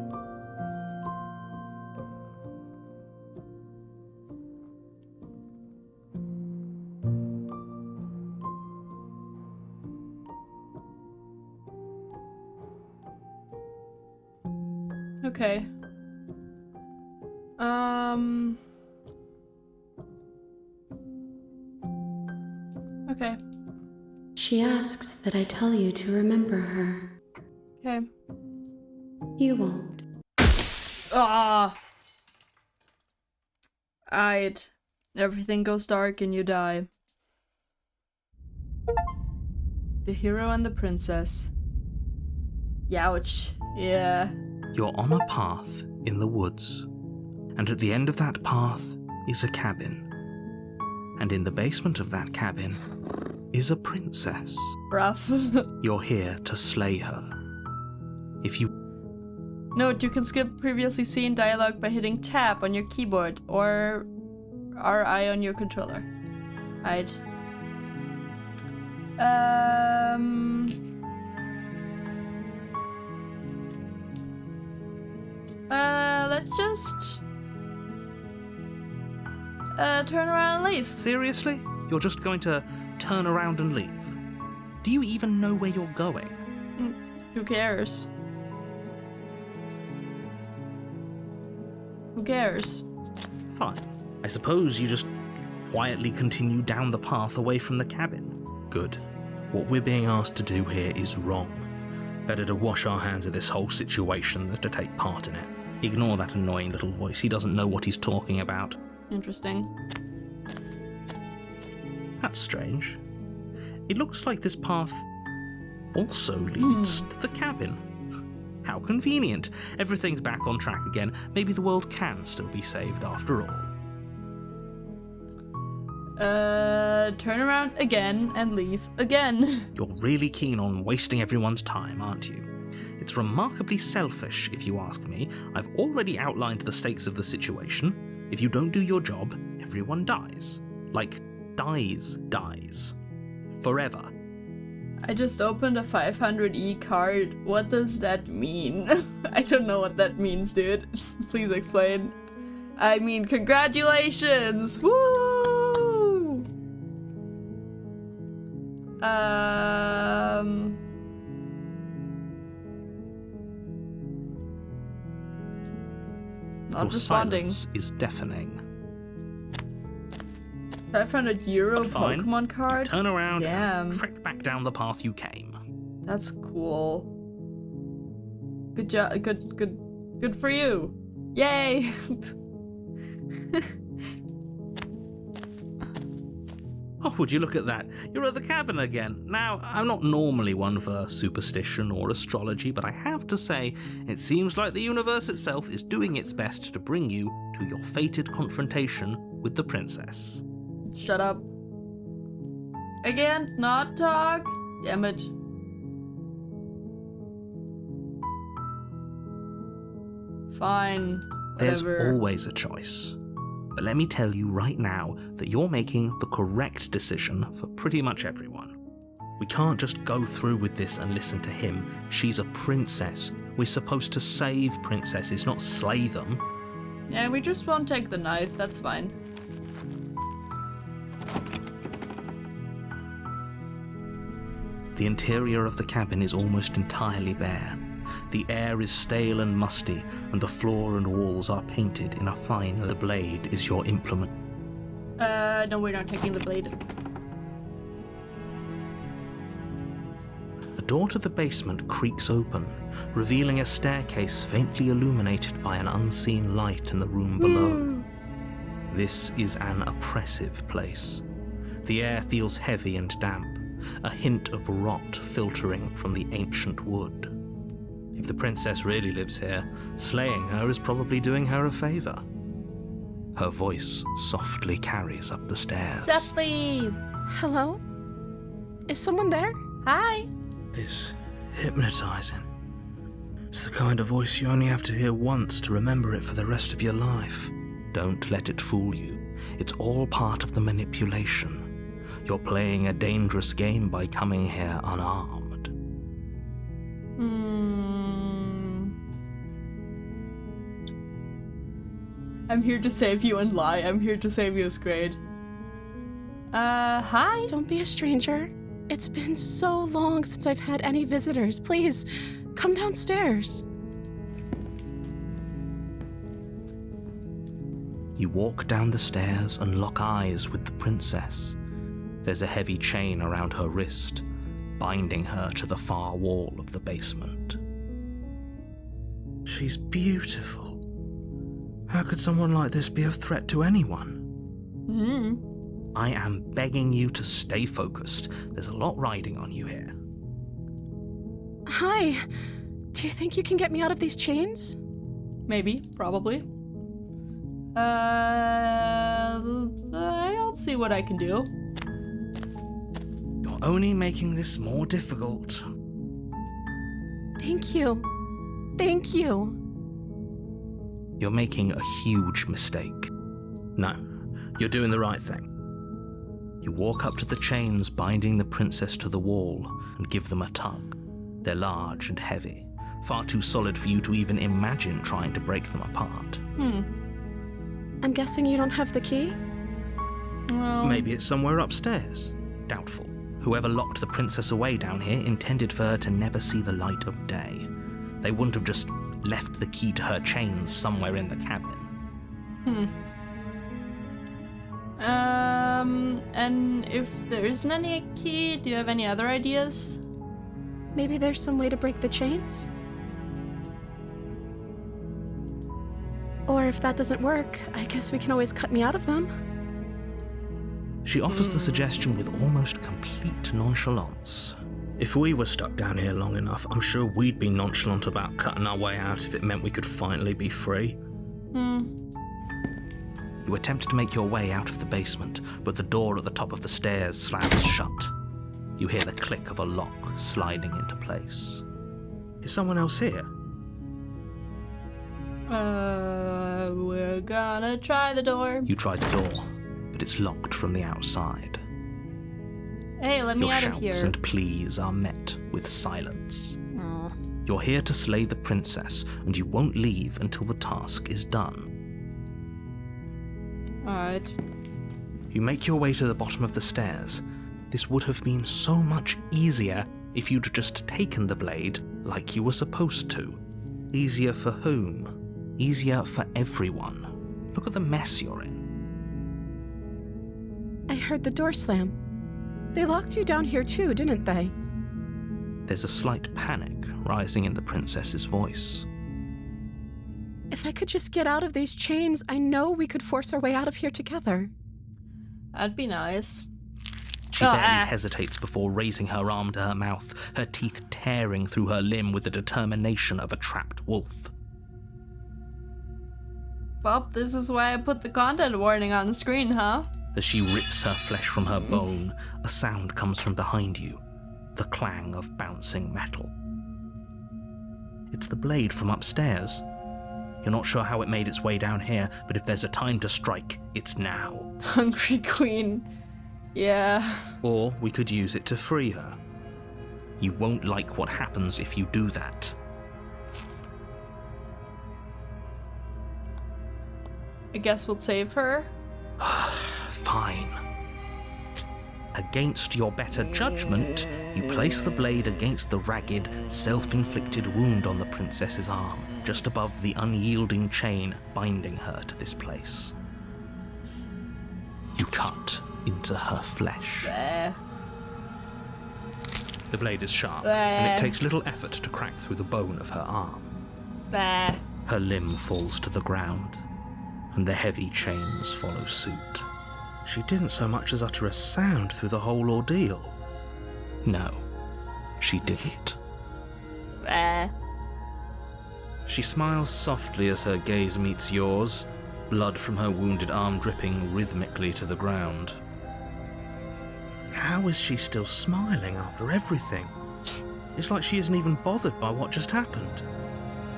Okay. Okay. She asks that I tell you to remember her. Okay. You won't. Ah! Aight. Everything goes dark and you die. The hero and the princess. Youch. Yeah. You're on a path in the woods, and at the end of that path is a cabin. And in the basement of that cabin is a princess. Rough. You're here to slay her. If you... Note, you can skip previously seen dialogue by hitting tab on your keyboard or RI on your controller. Right. Let's just turn around and leave. Seriously? You're just going to turn around and leave? Do you even know where you're going? Who cares? Who cares? Fine. I suppose you just quietly continue down the path away from the cabin. Good. What we're being asked to do here is wrong. Better to wash our hands of this whole situation than to take part in it. Ignore that annoying little voice. He doesn't know what he's talking about. Interesting. That's strange. It looks like this path also leads to the cabin. How convenient. Everything's back on track again. Maybe the world can still be saved after all. Turn around again and leave again. You're really keen on wasting everyone's time, aren't you? It's remarkably selfish, if you ask me. I've already outlined the stakes of the situation. If you don't do your job, everyone dies. Like, dies. Forever. I just opened a 500E card. What does that mean? I don't know what that means, dude. Please explain. I mean, congratulations! Woo! Not Your responding. silence is deafening. 500 euro But fine. Pokemon card? Turn around Damn. and trek back down the path you came. That's cool. Good job. Good for you. Yay! Oh, would you look at that? You're at the cabin again. Now, I'm not normally one for superstition or astrology, but I have to say, it seems like the universe itself is doing its best to bring you to your fated confrontation with the princess. Shut up. Again, not talk. Damn it. Fine. There's Whatever. always a choice. But let me tell you right now that you're making the correct decision for pretty much everyone. We can't just go through with this and listen to him. She's a princess. We're supposed to save princesses, not slay them. Yeah, we just won't take the knife. That's fine. The interior of the cabin is almost entirely bare. The air is stale and musty, and the floor and walls are painted in a fine. The blade is your implement. No, we're not taking the blade. The door to the basement creaks open, revealing a staircase faintly illuminated by an unseen light in the room below. This is an oppressive place. The air feels heavy and damp, a hint of rot filtering from the ancient wood. If the princess really lives here, slaying her is probably doing her a favor. Her voice softly carries up the stairs. Softly. Hello? Is someone there? Hi. It's hypnotizing. It's the kind of voice you only have to hear once to remember it for the rest of your life. Don't let it fool you. It's all part of the manipulation. You're playing a dangerous game by coming here unarmed. I'm here to save you and lie. I'm here to save you is great. Hi? Don't be a stranger. It's been so long since I've had any visitors. Please, come downstairs. You walk down the stairs and lock eyes with the princess. There's a heavy chain around her wrist, binding her to the far wall of the basement. She's beautiful. How could someone like this be a threat to anyone? I am begging you to stay focused. There's a lot riding on you here. Hi. Do you think you can get me out of these chains? Maybe. Probably. I'll see what I can do. You're only making this more difficult. Thank you. Thank you. You're making a huge mistake. No, you're doing the right thing. You walk up to the chains binding the princess to the wall and give them a tug. They're large and heavy, far too solid for you to even imagine trying to break them apart. I'm guessing you don't have the key? Well, Maybe it's somewhere upstairs. Doubtful. Whoever locked the princess away down here intended for her to never see the light of day. They wouldn't have just left the key to her chains somewhere in the cabin. And if there isn't any key, do you have any other ideas? Maybe there's some way to break the chains? Or if that doesn't work, I guess we can always cut me out of them. She offers the suggestion with almost complete nonchalance. If we were stuck down here long enough, I'm sure we'd be nonchalant about cutting our way out if it meant we could finally be free. You attempt to make your way out of the basement, but the door at the top of the stairs slams shut. You hear the click of a lock sliding into place. Is someone else here? We're gonna try the door. You try the door, but it's locked from the outside. Hey, let me Your out of shouts here. and pleas are met with silence. Aw. You're here to slay the princess, and you won't leave until the task is done. Alright. You make your way to the bottom of the stairs. This would have been so much easier if you'd just taken the blade like you were supposed to. Easier for whom? Easier for everyone. Look at the mess you're in. I heard the door slam. They locked you down here too, didn't they? There's a slight panic rising in the princess's voice. If I could just get out of these chains, I know we could force our way out of here together. That'd be nice. She barely hesitates before raising her arm to her mouth, her teeth tearing through her limb with the determination of a trapped wolf. Bob, this is why I put the content warning on the screen, huh? As she rips her flesh from her bone, a sound comes from behind you, the clang of bouncing metal. It's the blade from upstairs. You're not sure how it made its way down here, but if there's a time to strike, it's now. Hungry Queen. Yeah. Or we could use it to free her. You won't like what happens if you do that. I guess we'll save her. Fine. Against your better judgment, you place the blade against the ragged, self-inflicted wound on the princess's arm, just above the unyielding chain binding her to this place. You cut into her flesh. There. The blade is sharp, and it takes little effort to crack through the bone of her arm. There. Her limb falls to the ground, and the heavy chains follow suit. She didn't so much as utter a sound through the whole ordeal. No, she didn't. There. She smiles softly as her gaze meets yours, blood from her wounded arm dripping rhythmically to the ground. How is she still smiling after everything? It's like she isn't even bothered by what just happened.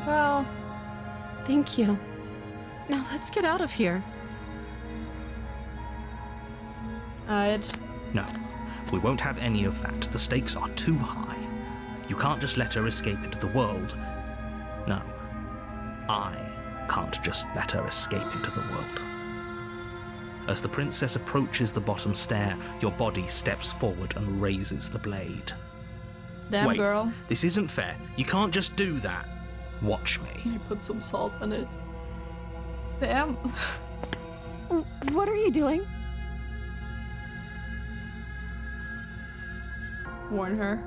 Well, Thank you. Now let's get out of here. No, we won't have any of that. The stakes are too high. You can't just let her escape into the world. No, I can't just let her escape into the world. As the princess approaches the bottom stair, your body steps forward and raises the blade. damn Wait, girl. this isn't fair. You can't just do that. Watch me. You put some salt on it. Damn. What are you doing? Warn her.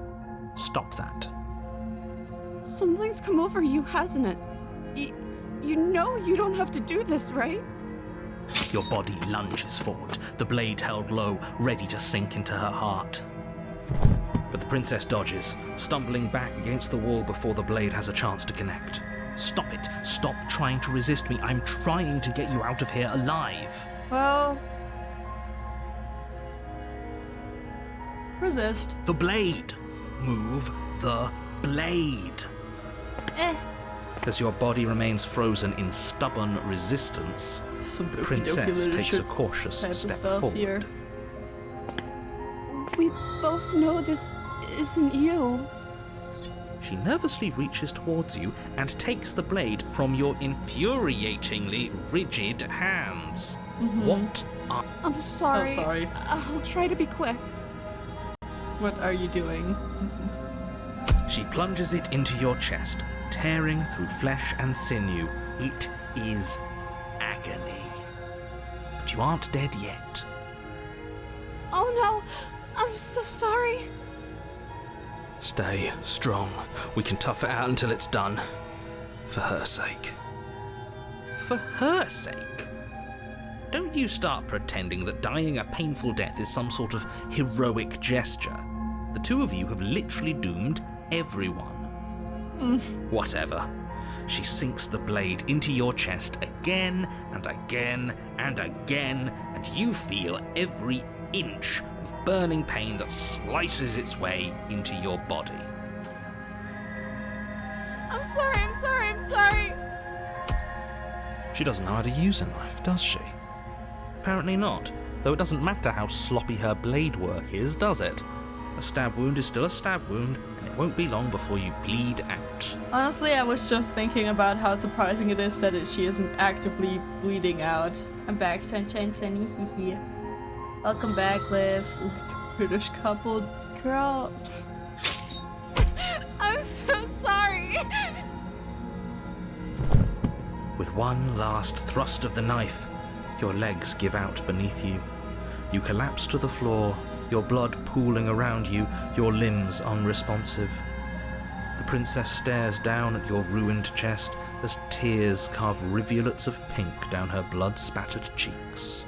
Stop that. Something's come over you, hasn't it? You know you don't have to do this, right? Your body lunges forward, the blade held low, ready to sink into her heart. But the princess dodges, stumbling back against the wall before the blade has a chance to connect. Stop it. Stop trying to resist me. I'm trying to get you out of here alive. Well. Resist. The blade. Move the blade. As your body remains frozen in stubborn resistance, Some the princess takes a cautious type of step stuff forward. here. We both know this isn't you. She nervously reaches towards you and takes the blade from your infuriatingly rigid hands. What are... I'm sorry. Oh, sorry. I'll try to be quick. What are you doing? She plunges it into your chest, tearing through flesh and sinew. It is agony. But you aren't dead yet. Oh no, I'm so sorry. Stay strong. We can tough it out until it's done. For her sake. For her sake? Don't you start pretending that dying a painful death is some sort of heroic gesture. The two of you have literally doomed everyone. Whatever. She sinks the blade into your chest again and again and again, and you feel every inch of burning pain that slices its way into your body. I'm sorry. She doesn't know how to use a knife, does she? Apparently not. though it doesn't matter how sloppy her blade work is, does it? A stab wound is still a stab wound, and it won't be long before you bleed out. Honestly, I was just thinking about how surprising it is that she isn't actively bleeding out. I'm back, Sunshine Sunny, hee. Welcome back, Liv. British couple. Girl. I'm so sorry. With one last thrust of the knife, your legs give out beneath you. You collapse to the floor, your blood pooling around you, your limbs unresponsive. The princess stares down at your ruined chest as tears carve rivulets of pink down her blood-spattered cheeks.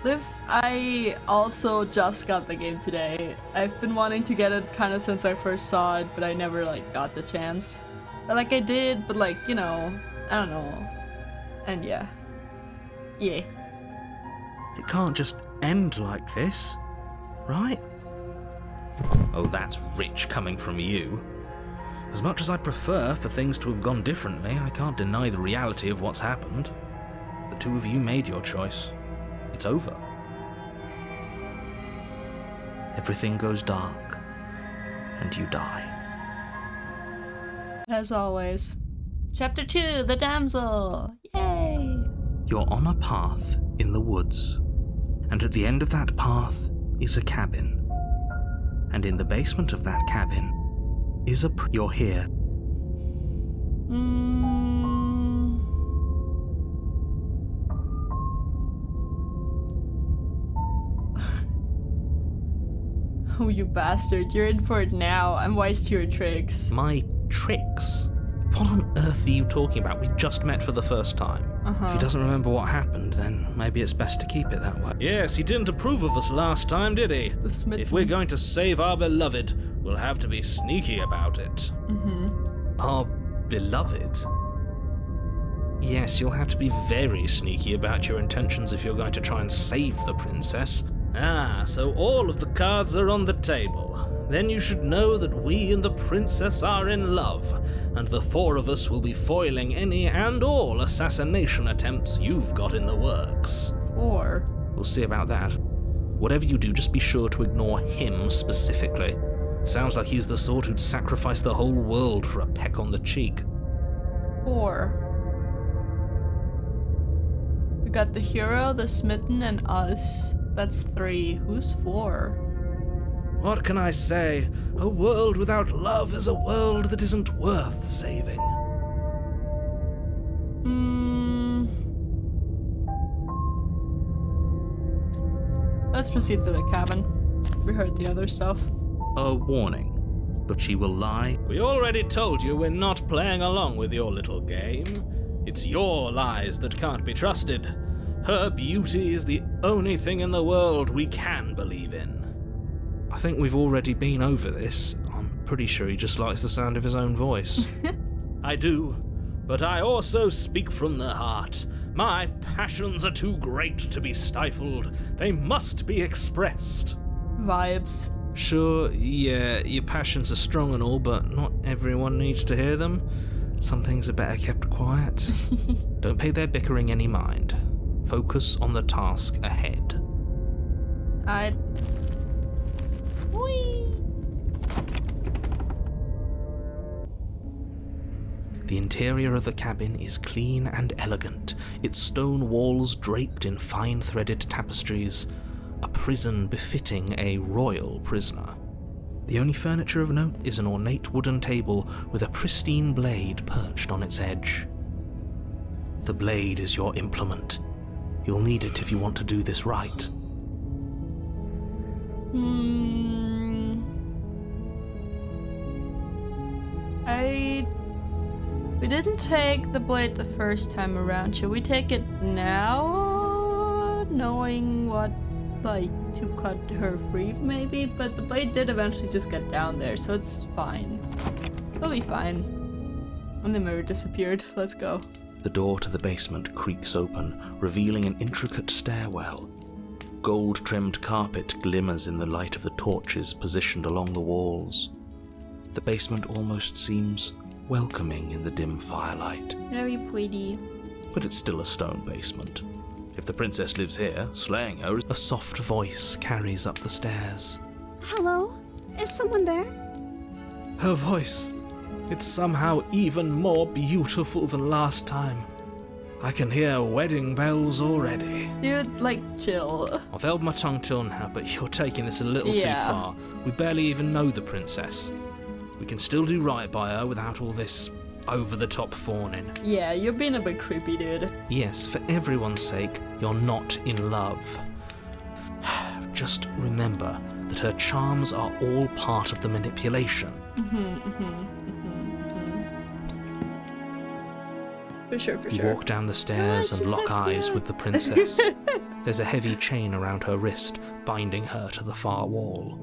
Liv, I also just got the game today. I've been wanting to get it kind of since I first saw it, but I never, got the chance. But, I did, but, I don't know. And yeah. Yeah. It can't just end like this, right? Oh, that's rich coming from you. As much as I'd prefer for things to have gone differently, I can't deny the reality of what's happened. The two of you made your choice. It's over. Everything goes dark, and you die. As always. Chapter 2, The Damsel! Yay! You're on a path in the woods, and at the end of that path is a cabin. And in the basement of that cabin is you're here. Oh, you bastard. You're in for it now. I'm wise to your tricks. My tricks? What on earth are you talking about? We just met for the first time. If he doesn't remember what happened, then maybe it's best to keep it that way. Yes, he didn't approve of us last time, did he? If we're going to save our beloved, we'll have to be sneaky about it. Our beloved? Yes, you'll have to be very sneaky about your intentions if you're going to try and save the princess. Ah, so all of the cards are on the table. Then you should know that we and the princess are in love, and the four of us will be foiling any and all assassination attempts you've got in the works. Four? We'll see about that. Whatever you do, just be sure to ignore him specifically. Sounds like he's the sort who'd sacrifice the whole world for a peck on the cheek. 4. We got the hero, the smitten, and us. That's 3. Who's 4? What can I say? A world without love is a world that isn't worth saving. Let's proceed to the cabin. We heard the other stuff. A warning, but she will lie. We already told you we're not playing along with your little game. It's your lies that can't be trusted. Her beauty is the only thing in the world we can believe in. I think we've already been over this. I'm pretty sure he just likes the sound of his own voice. I do, but I also speak from the heart. My passions are too great to be stifled. They must be expressed. Vibes. Sure, yeah, your passions are strong and all, but not everyone needs to hear them. Some things are better kept quiet. Don't pay their bickering any mind. Focus on the task ahead. Whee! The interior of the cabin is clean and elegant, its stone walls draped in fine-threaded tapestries, a prison befitting a royal prisoner. The only furniture of note is an ornate wooden table with a pristine blade perched on its edge. The blade is your implement. You'll need it if you want to do this right. We didn't take the blade the first time around. Should we take it now? Knowing what, to cut her free, maybe? But the blade did eventually just get down there, so it's fine. It'll be fine. And the mirror disappeared. Let's go. The door to the basement creaks open, revealing an intricate stairwell. Gold-trimmed carpet glimmers in the light of the torches positioned along the walls. The basement almost seems welcoming in the dim firelight. Very pretty. But it's still a stone basement. If the princess lives here, slaying her is... A soft voice carries up the stairs. Hello? Is someone there? Her voice. It's somehow even more beautiful than last time. I can hear wedding bells already. Dude, like, chill. I've held my tongue till now, but you're taking this a little Yeah. too far. We barely even know the princess. We can still do right by her without all this over-the-top fawning. Yeah, you're being a bit creepy, dude. Yes, for everyone's sake, you're not in love. Just remember that her charms are all part of the manipulation. For sure, for You sure. walk down the stairs Oh, and she's lock so eyes cute. with the princess. There's a heavy chain around her wrist, binding her to the far wall.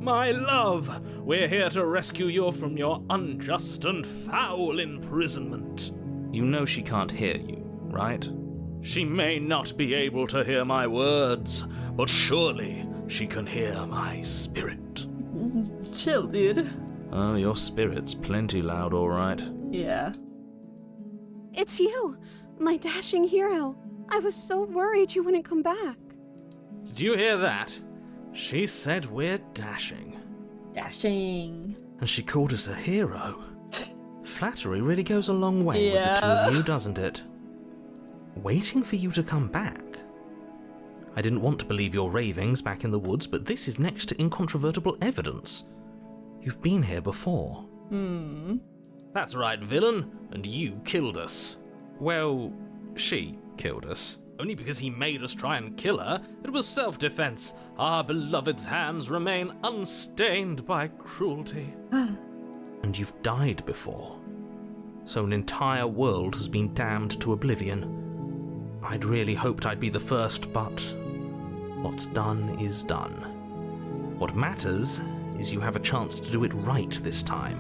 My love, we're here to rescue you from your unjust and foul imprisonment. You know she can't hear you, right? She may not be able to hear my words, but surely she can hear my spirit. Chill, dude. Oh, your spirit's plenty loud, all right. Yeah. It's you, my dashing hero. I was so worried you wouldn't come back. Did you hear that? She said we're dashing. Dashing. And she called us a hero. Flattery really goes a long way with the two Yeah. of you, doesn't it? Waiting for you to come back. I didn't want to believe your ravings back in the woods, but this is next to incontrovertible evidence. You've been here before. That's right, villain, and you killed us. Well, she killed us. Only because he made us try and kill her. It was self-defense. Our beloved's hands remain unstained by cruelty. And you've died before. So an entire world has been damned to oblivion. I'd really hoped I'd be the first, but what's done is done. What matters is you have a chance to do it right this time.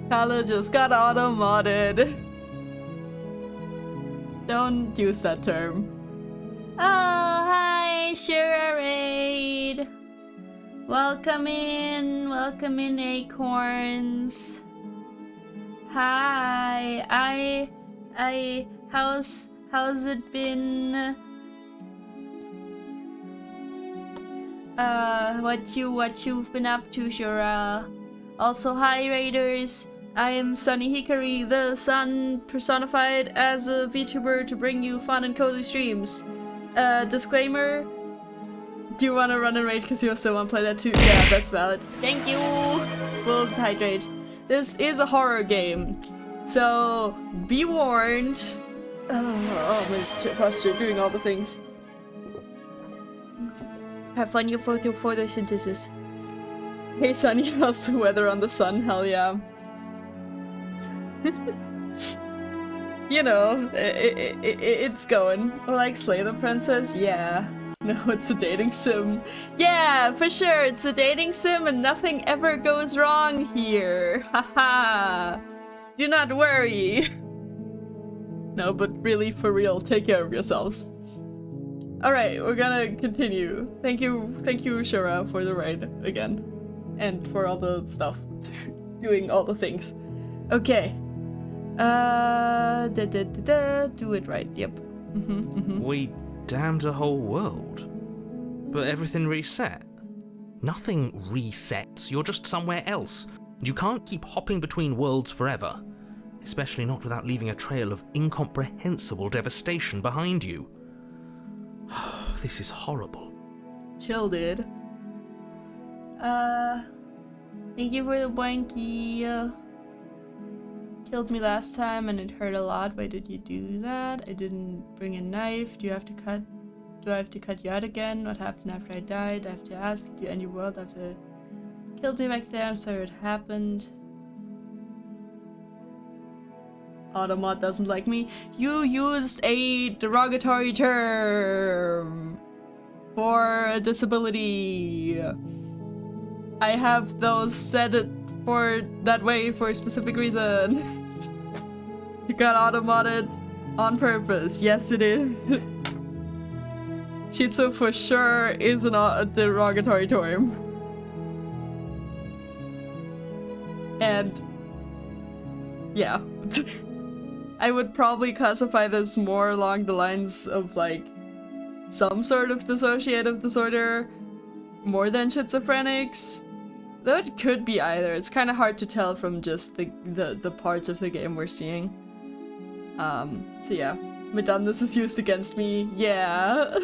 Kala just got auto-modded. Don't use that term. Oh, hi, Shiraraid. Welcome in, Acorns. Hi, how's it been? What you've been up to, Shura? Also, hi, Raiders. I am Sunny Hikari, the sun personified as a VTuber to bring you fun and cozy streams. Disclaimer. Do you want to run and rage because you also want to play that too? Yeah, that's valid. Thank you! We'll hydrate. This is a horror game, so be warned. Oh my posture, doing all the things. Have fun with your photosynthesis. Hey Sunny, how's the weather on the sun? Hell yeah. You know, it's going. Or like Slay the Princess? Yeah. No, it's a dating sim. Yeah, for sure, it's a dating sim and nothing ever goes wrong here. Haha. Do not worry. No, but really, for real, take care of yourselves. Alright, we're gonna continue. Thank you, Shura, for the raid again. And for all the stuff. Doing all the things. Okay. Do it right, yep. We damned a whole world. But everything reset. Nothing resets, you're just somewhere else. You can't keep hopping between worlds forever. Especially not without leaving a trail of incomprehensible devastation behind you. This is horrible. Chill, dude. Thank you for the blankie. Killed me last time and it hurt a lot. Why did you do that? I didn't bring a knife. Do I have to cut you out again? What happened after I died? I have to ask. Did you end your world after killed me back there? I'm sorry it happened. Automod doesn't like me. You used a derogatory term for a disability. I have those set it for that way for a specific reason. You got automodded on purpose. Yes, it is. Shitsu for sure is a derogatory term. And yeah. I would probably classify this more along the lines of like some sort of dissociative disorder more than schizophrenics. Though it could be either. It's kind of hard to tell from just the parts of the game we're seeing. So yeah. Madonnas is used against me. Yeah.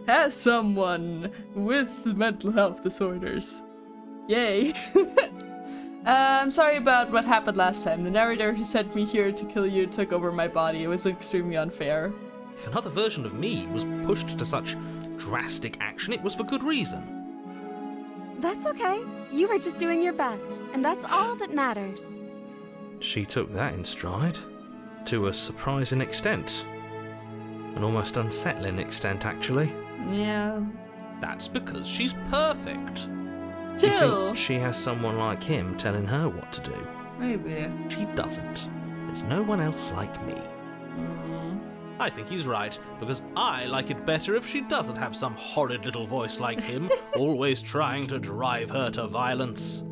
As someone with mental health disorders. Yay. I'm sorry about what happened last time. The narrator who sent me here to kill you took over my body. It was extremely unfair. If another version of me was pushed to such drastic action, it was for good reason. That's okay. You were just doing your best, and that's all that matters. She took that in stride. To a surprising extent. An almost unsettling extent, actually. Yeah. That's because she's perfect. Chill. Do you think she has someone like him telling her what to do? Maybe. She doesn't. There's no one else like me. I think he's right, because I like it better if she doesn't have some horrid little voice like him, always trying to drive her to violence.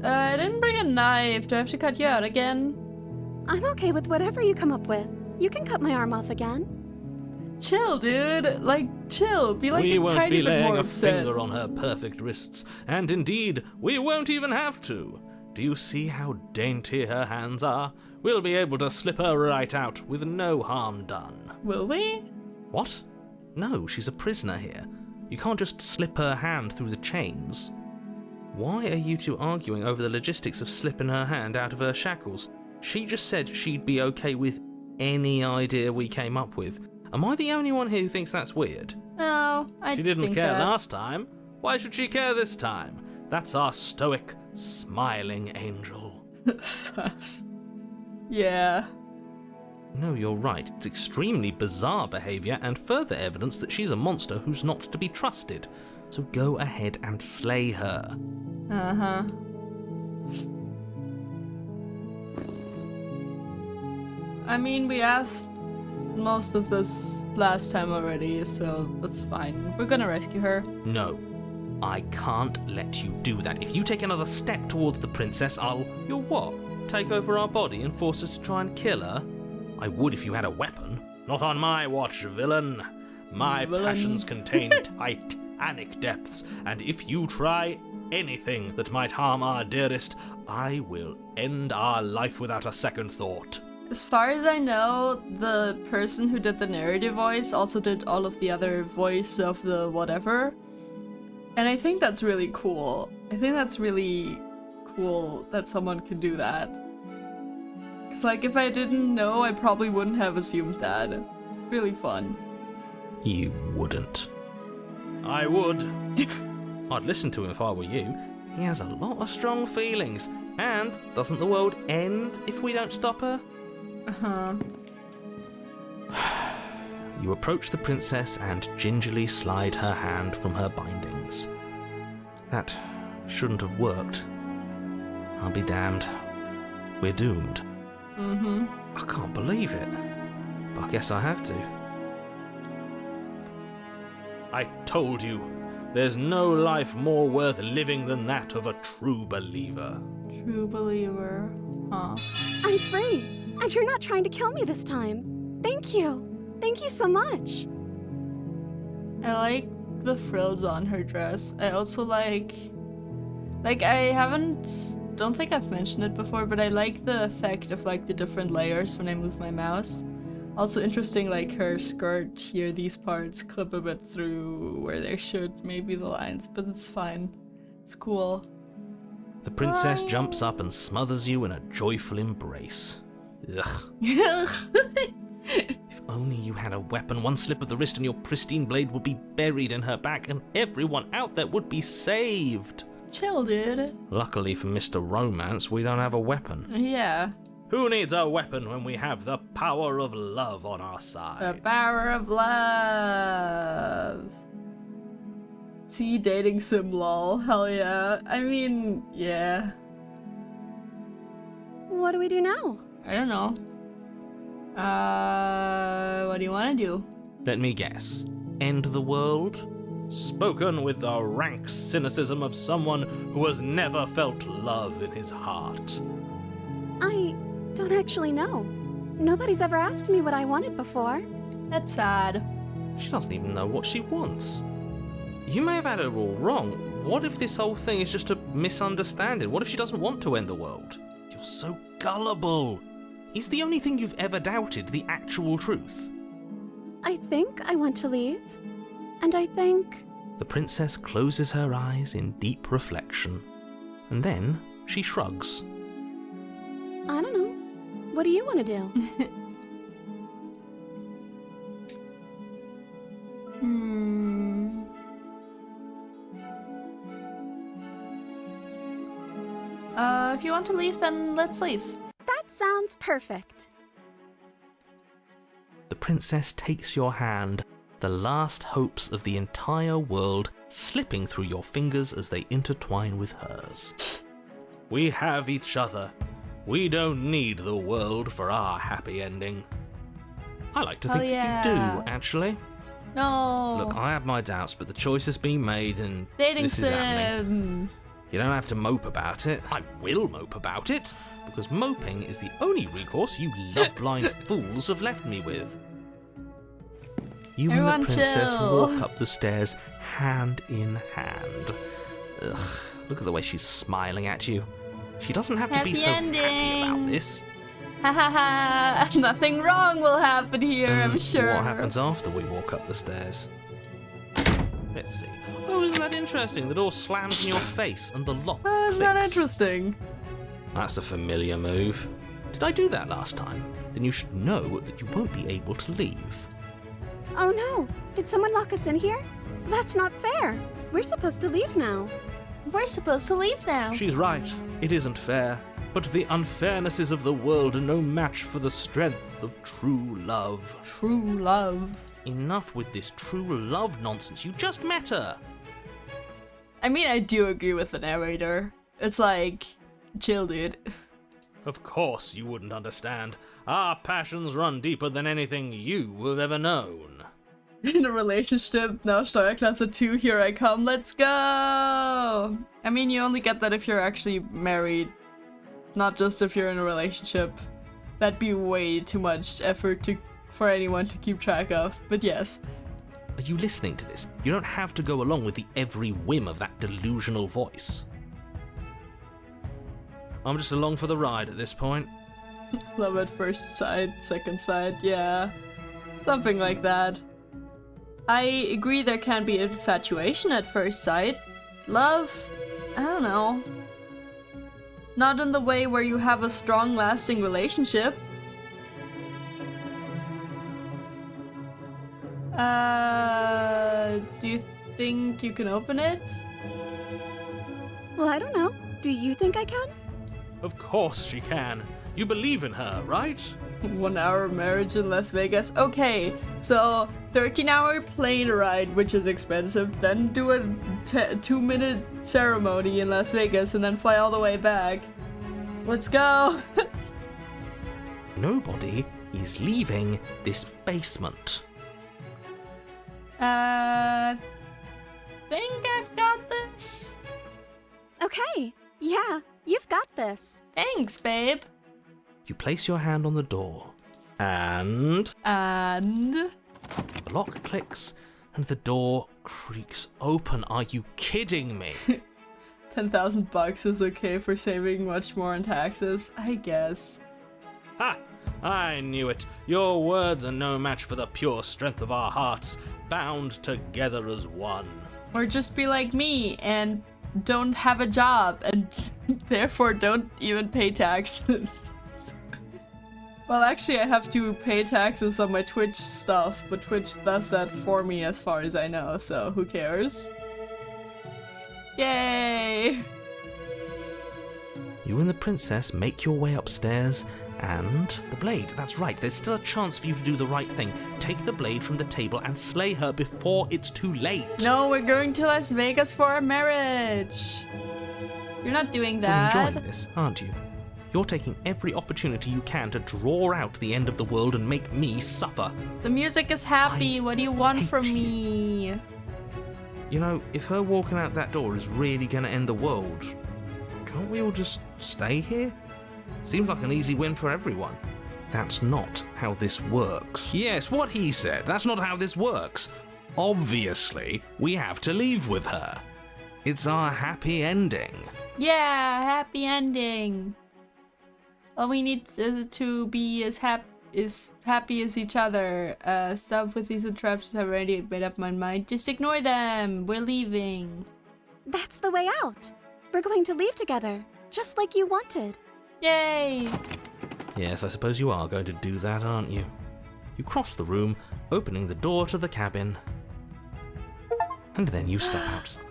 I didn't bring a knife. Do I have to cut you out again? I'm okay with whatever you come up with. You can cut my arm off again. Chill, dude. Like, chill. Be like We a won't tiny be bit laying more a upset. finger on her perfect wrists, and indeed, we won't even have to. Do you see how dainty her hands are? We'll be able to slip her right out with no harm done. Will we? What? No, she's a prisoner here. You can't just slip her hand through the chains. Why are you two arguing over the logistics of slipping her hand out of her shackles? She just said she'd be okay with any idea we came up with. Am I the only one here who thinks that's weird? No, I She didn't think care that. last time. Why should she care this time? That's our stoic, smiling angel. Sus. Yeah. No, you're right. It's extremely bizarre behaviour and further evidence that she's a monster who's not to be trusted. So go ahead and slay her. Uh-huh. I mean, we asked most of this last time already, so that's fine. We're gonna rescue her. No, I can't let you do that. If you take another step towards the princess, You'll what? Take over our body and force us to try and kill her? I would if you had a weapon. Not on my watch, villain. My passions contain titanic depths, and if you try anything that might harm our dearest, I will end our life without a second thought. As far as I know, the person who did the narrative voice also did all of the other voice of the whatever. And I think that's really cool. I think that's really cool that someone can do that. Because, like, if I didn't know, I probably wouldn't have assumed that. Really fun. You wouldn't. I would. I'd listen to him if I were you. He has a lot of strong feelings. And doesn't the world end if we don't stop her? Uh-huh. You approach the princess and gingerly slide her hand from her bindings. That shouldn't have worked. I'll be damned. We're doomed. Mm-hmm. I can't believe it. But I guess I have to. I told you, there's no life more worth living than that of a true believer. True believer. Huh. I'm free, and you're not trying to kill me this time. Thank you. Thank you so much. I like the frills on her dress. I also like don't think I've mentioned it before, but I like the effect of like the different layers when I move my mouse. Also interesting, like her skirt here, these parts clip a bit through where they should, maybe the lines, but it's fine. It's cool. The princess jumps up and smothers you in a joyful embrace. Ugh. If only you had a weapon, one slip of the wrist and your pristine blade would be buried in her back and everyone out there would be saved. Chill, dude. Luckily for Mr. Romance, we don't have a weapon. Yeah. Who needs a weapon when we have the power of love on our side? The power of love. See, dating sim lol. Hell yeah. I mean, yeah. What do we do now? I don't know. What do you want to do? Let me guess. End the world? spoken with the rank cynicism of someone who has never felt love in his heart. I don't actually know. Nobody's ever asked me what I wanted before. That's sad. She doesn't even know what she wants. You may have had her all wrong. What if this whole thing is just a misunderstanding? What if she doesn't want to end the world? You're so gullible. Is the only thing you've ever doubted the actual truth? I think I want to leave. And I think... The princess closes her eyes in deep reflection, and then she shrugs. I don't know. What do you want to do? If you want to leave, then let's leave. That sounds perfect. The princess takes your hand, the last hopes of the entire world slipping through your fingers as they intertwine with hers. We have each other. We don't need the world for our happy ending. I like to Oh, think that yeah. you do, actually. No. Look, I have my doubts, but the choice has been made and Dating this is happening. sim. You don't have to mope about it. I will mope about it, because moping is the only recourse you love-blind fools have left me with. You Everyone and the princess chill. walk up the stairs hand in hand. Ugh, look at the way she's smiling at you. She doesn't have to be Happy so happy ending. about this. Ha ha ha. Nothing wrong will happen here, I'm sure. What happens after we walk up the stairs? Let's see. Oh, isn't that interesting? The door slams in your face and the lock Isn't that clicks. interesting? That's a familiar move. Did I do that last time? Then you should know that you won't be able to leave. Oh no! Did someone lock us in here? That's not fair. We're supposed to leave now. We're supposed to leave now. She's right. It isn't fair. But the unfairnesses of the world are no match for the strength of true love. True love. Enough with this true love nonsense. You just met her. I mean, I do agree with the narrator. It's like, chill, dude. Of course you wouldn't understand. Our passions run deeper than anything you have ever known. In a relationship, now Steuerklasse 2, here I come, let's go! I mean, you only get that if you're actually married, not just if you're in a relationship. That'd be way too much effort for anyone to keep track of, but yes. Are you listening to this? You don't have to go along with the every whim of that delusional voice. I'm just along for the ride at this point. Love at first sight, second sight, yeah. Something like that. I agree there can be infatuation at first sight. Love? I don't know. Not in the way where you have a strong, lasting relationship. Do you think you can open it? Well, I don't know. Do you think I can? Of course she can. You believe in her, right? 1 hour marriage in Las Vegas. Okay, so 13-hour plane ride, which is expensive, then do a 2-minute ceremony in Las Vegas and then fly all the way back. Let's go! Nobody is leaving this basement. Think I've got this? Okay. Yeah, you've got this. Thanks, babe. You place your hand on the door, and And... the lock clicks, and the door creaks open. Are you kidding me? 10,000 bucks is okay for saving much more in taxes, I guess. Ha! I knew it. Your words are no match for the pure strength of our hearts, bound together as one. Or just be like me and don't have a job and therefore don't even pay taxes. Well, actually, I have to pay taxes on my Twitch stuff, but Twitch does that for me as far as I know, so who cares? Yay! You and the princess make your way upstairs, and the blade, that's right, there's still a chance for you to do the right thing. Take the blade from the table and slay her before it's too late. No, we're going to Las Vegas for our marriage! You're not doing You're that. enjoying this, aren't you? You're taking every opportunity you can to draw out the end of the world and make me suffer. The music is happy, I what do you want hate from you. me? You know, if her walking out that door is really going to end the world, can't we all just stay here? Seems like an easy win for everyone. That's not how this works. Yes, what he said. That's not how this works. Obviously, we have to leave with her. It's our happy ending. Yeah, happy ending. All we need to be as happy as each other. Stop with these interruptions. I've already made up my mind. Just ignore them. We're leaving. That's the way out. We're going to leave together, just like you wanted. Yay! Yes, I suppose you are going to do that, aren't you? You cross the room, opening the door to the cabin. And then you step outside.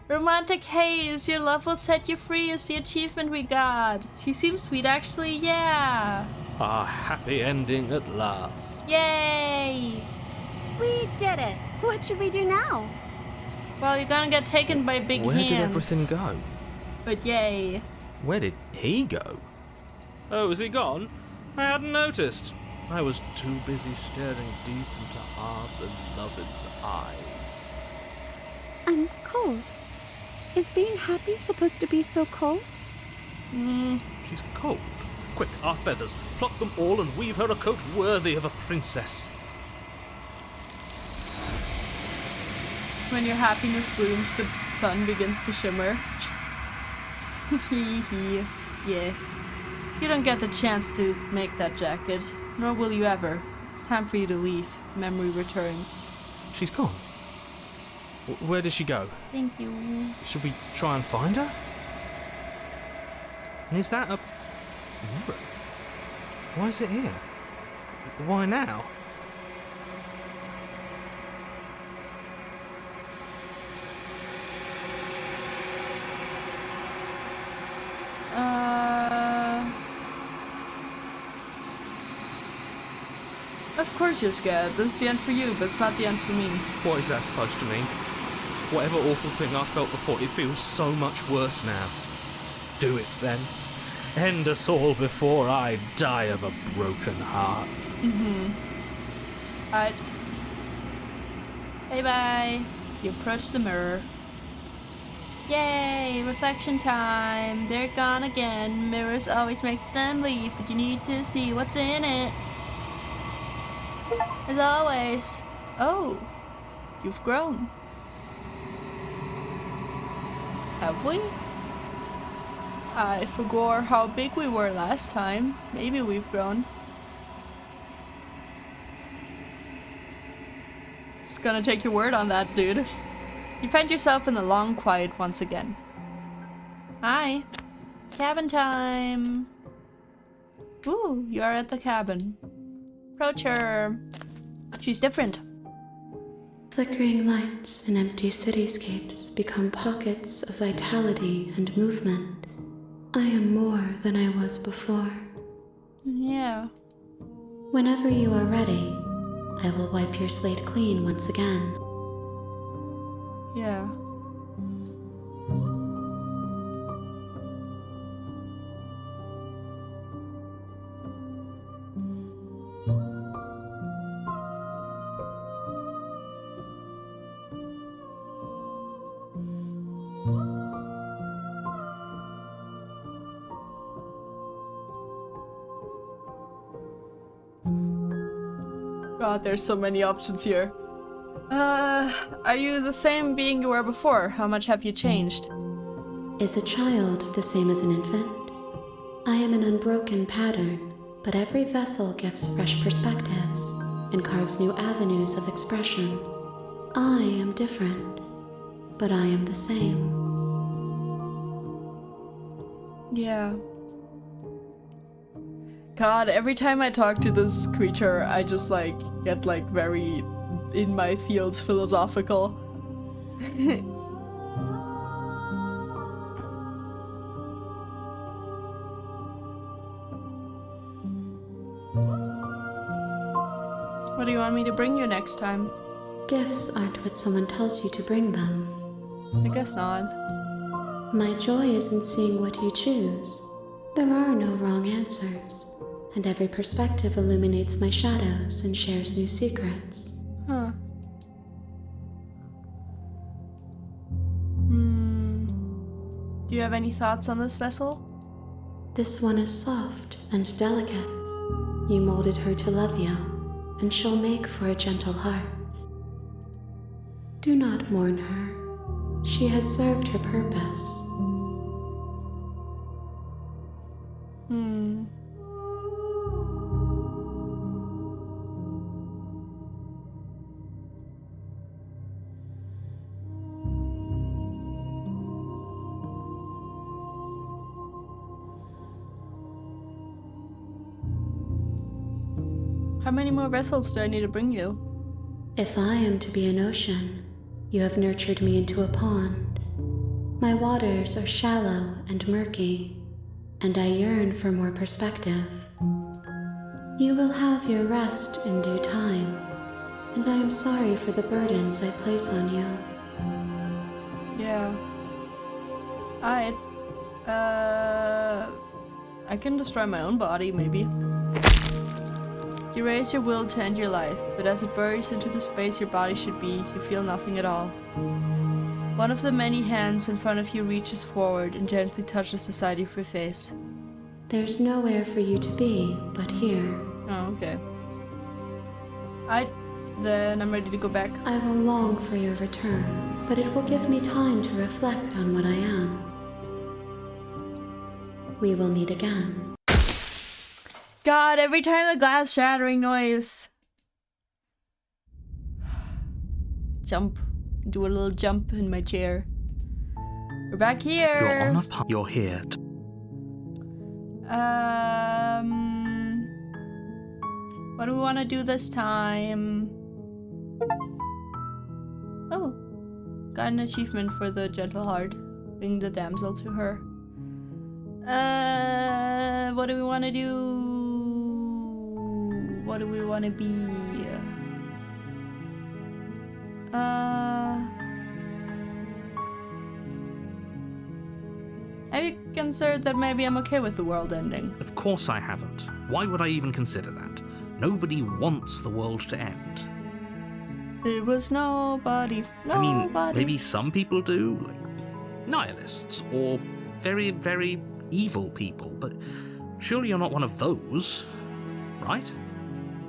Romantic haze, your love will set you free is the achievement we got. She seems sweet actually, yeah. Our happy ending at last. Yay! We did it. What should we do now? Well, you're gonna get taken by big Where hands. did everything go? But yay. Where did he go? Oh, is he gone? I hadn't noticed. I was too busy staring deep into our beloved's eyes. I'm cold. Is being happy supposed to be so cold? She's cold. Quick, our feathers. Pluck them all and weave her a coat worthy of a princess. When your happiness blooms, the sun begins to shimmer. Hee. Yeah. You don't get the chance to make that jacket, nor will you ever. It's time for you to leave. Memory returns. She's gone. Where did she go? Thank you. Should we try and find her? And is that a mirror? Why is it here? Why now? Of course you're scared. This is the end for you, but it's not the end for me. What is that supposed to mean? Whatever awful thing I felt before, it feels so much worse now. Do it then. End us all before I die of a broken heart. Alright. Bye-bye. You approach the mirror. Yay! Reflection time. They're gone again. Mirrors always make them leave, but you need to see what's in it. As always. Oh, you've grown. Have we? I forgot how big we were last time. Maybe we've grown. Just gonna take your word on that, dude. You find yourself in the long quiet once again. Hi. Cabin time. Ooh, you are at the cabin. Approach her. She's different. Flickering lights and empty cityscapes become pockets of vitality and movement. I am more than I was before. Yeah. Whenever you are ready, I will wipe your slate clean once again. Yeah. God, there's so many options here. Are you the same being you were before? How much have you changed? Is a child the same as an infant? I am an unbroken pattern, but every vessel gives fresh perspectives and carves new avenues of expression. I am different, but I am the same. Yeah. God, every time I talk to this creature, I just get very in my fields philosophical. What do you want me to bring you next time? Gifts aren't what someone tells you to bring them. I guess not. My joy is in seeing what you choose. There are no wrong answers, and every perspective illuminates my shadows and shares new secrets. Huh. Do you have any thoughts on this vessel? This one is soft and delicate. You molded her to love you, and she'll make for a gentle heart. Do not mourn her. She has served her purpose. How many more vessels do I need to bring you? If I am to be an ocean, you have nurtured me into a pond. My waters are shallow and murky, and I yearn for more perspective. You will have your rest in due time, and I am sorry for the burdens I place on you. Yeah. I can destroy my own body, maybe. You raise your will to end your life, but as it buries into the space your body should be, you feel nothing at all. One of the many hands in front of you reaches forward and gently touches the side of your face. There's nowhere for you to be but here. Oh, okay. Then I'm ready to go back. I will long for your return, but it will give me time to reflect on what I am. We will meet again. God, every time the glass shattering noise. Jump. Do a little jump in my chair. We're back here. You're on a you're here. What do we want to do this time? Oh, got an achievement for the gentle heart. Bring the damsel to her. What do we want to do? What do we want to be? Have you considered that maybe I'm okay with the world ending? Of course I haven't. Why would I even consider that? Nobody wants the world to end. There was nobody. I mean, maybe some people do, like nihilists or very, very evil people, but surely you're not one of those, right?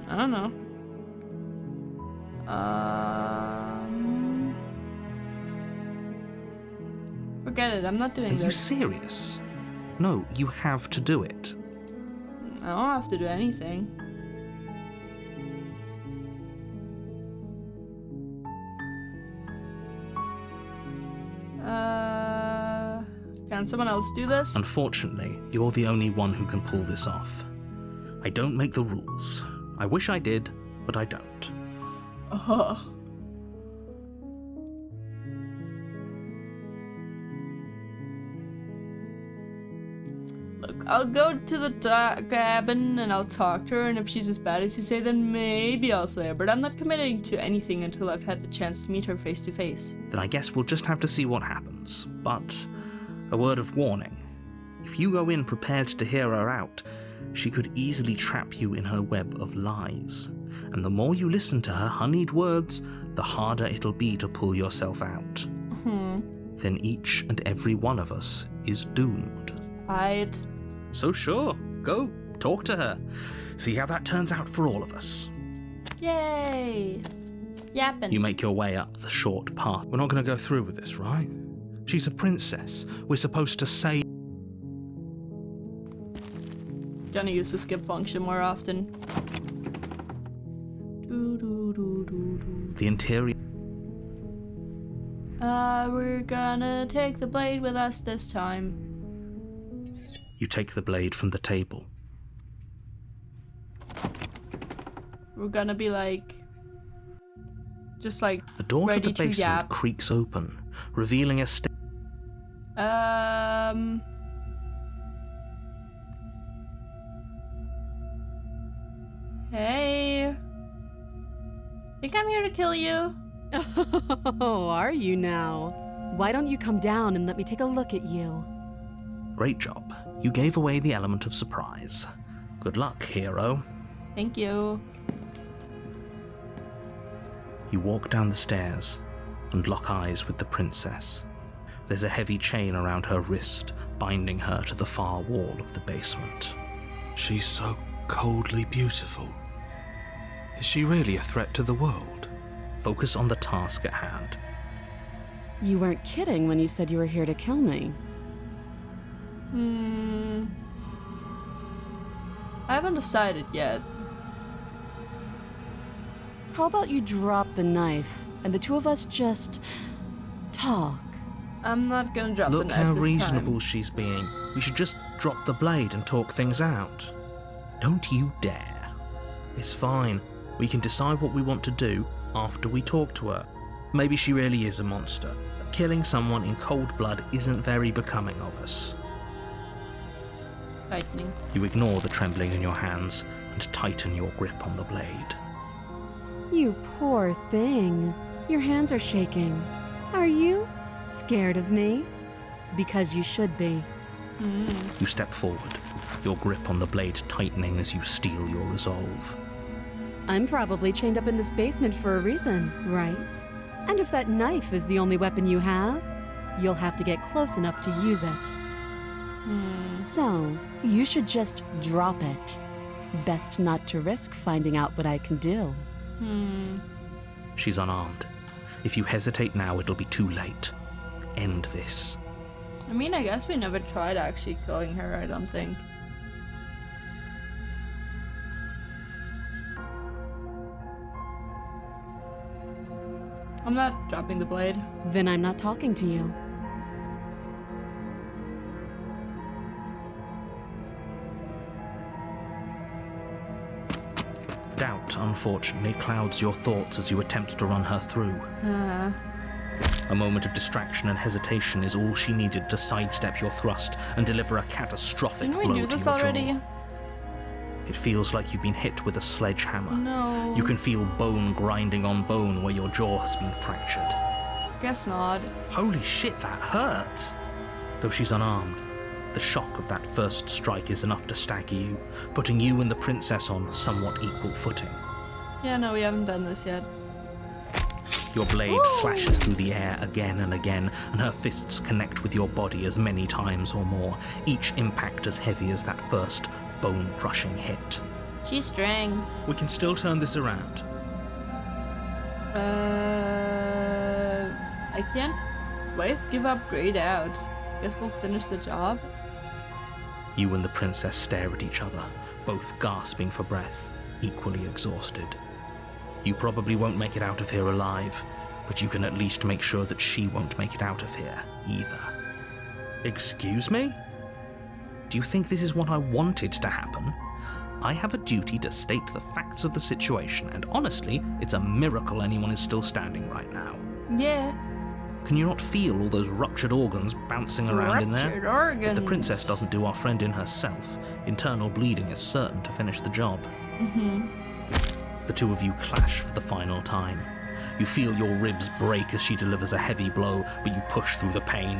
I don't know. Forget it, I'm not doing Are you this. serious? No, you have to do it. I don't have to do anything. Can someone else do this? Unfortunately, you're the only one who can pull this off. I don't make the rules. I wish I did, but I don't. Look, I'll go to the cabin and I'll talk to her, and if she's as bad as you say, then maybe I'll slay her, but I'm not committing to anything until I've had the chance to meet her face to face. Then I guess we'll just have to see what happens. But a word of warning. If you go in prepared to hear her out, she could easily trap you in her web of lies. And the more you listen to her honeyed words, the harder it'll be to pull yourself out. Then each and every one of us is doomed. So sure, go, talk to her. See how that turns out for all of us. Yay! Yappin'. You make your way up the short path. We're not going to go through with this, right? She's a princess. We're supposed to say... Gonna use the skip function more often. The interior... We're gonna take the blade with us this time. You take the blade from the table. We're gonna be like... just like... The door to ready the basement yap. creaks open, revealing a Hey. Think I'm here to kill you? Oh, are you now? Why don't you come down and let me take a look at you? Great job. You gave away the element of surprise. Good luck, hero. Thank you. You walk down the stairs and lock eyes with the princess. There's a heavy chain around her wrist, binding her to the far wall of the basement. She's so coldly beautiful. Is she really a threat to the world? Focus on the task at hand. You weren't kidding when you said you were here to kill me. I haven't decided yet. How about you drop the knife and the two of us just talk? I'm not gonna drop the Look knife how this reasonable time. she's being. We should just drop the blade and talk things out. Don't you dare. It's fine. We can decide what we want to do after we talk to her. Maybe she really is a monster. But killing someone in cold blood isn't very becoming of us. Tightening. You ignore the trembling in your hands and tighten your grip on the blade. You poor thing. Your hands are shaking. Are you scared of me? Because you should be. You step forward, your grip on the blade tightening as you steel your resolve. I'm probably chained up in this basement for a reason, right? And if that knife is the only weapon you have, you'll have to get close enough to use it. So, you should just drop it. Best not to risk finding out what I can do. She's unarmed. If you hesitate now, it'll be too late. End this. I mean, I guess we never tried actually killing her, I don't think. I'm not dropping the blade. Then I'm not talking to you. Doubt, unfortunately, clouds your thoughts as you attempt to run her through. A moment of distraction and hesitation is all she needed to sidestep your thrust and deliver a catastrophic Didn't we blow do to this your already? jaw. It feels like you've been hit with a sledgehammer. No. You can feel bone grinding on bone where your jaw has been fractured. Guess not. Holy shit, that hurts! Though she's unarmed, the shock of that first strike is enough to stagger you, putting you and the princess on somewhat equal footing. Yeah, no, we haven't done this yet. Your blade slashes through the air again and again, and her fists connect with your body as many times or more, each impact as heavy as that first bone-crushing hit. She's strang. We can still turn this around. I can't. Twice give up grayed out. Guess we'll finish the job. You and the princess stare at each other, both gasping for breath, equally exhausted. You probably won't make it out of here alive, but you can at least make sure that she won't make it out of here, either. Excuse me? Do you think this is what I wanted to happen? I have a duty to state the facts of the situation, and honestly, it's a miracle anyone is still standing right now. Yeah. Can you not feel all those ruptured organs bouncing around in there? Ruptured organs. If the princess doesn't do our friend in herself, internal bleeding is certain to finish the job. The two of you clash for the final time. You feel your ribs break as she delivers a heavy blow, but you push through the pain,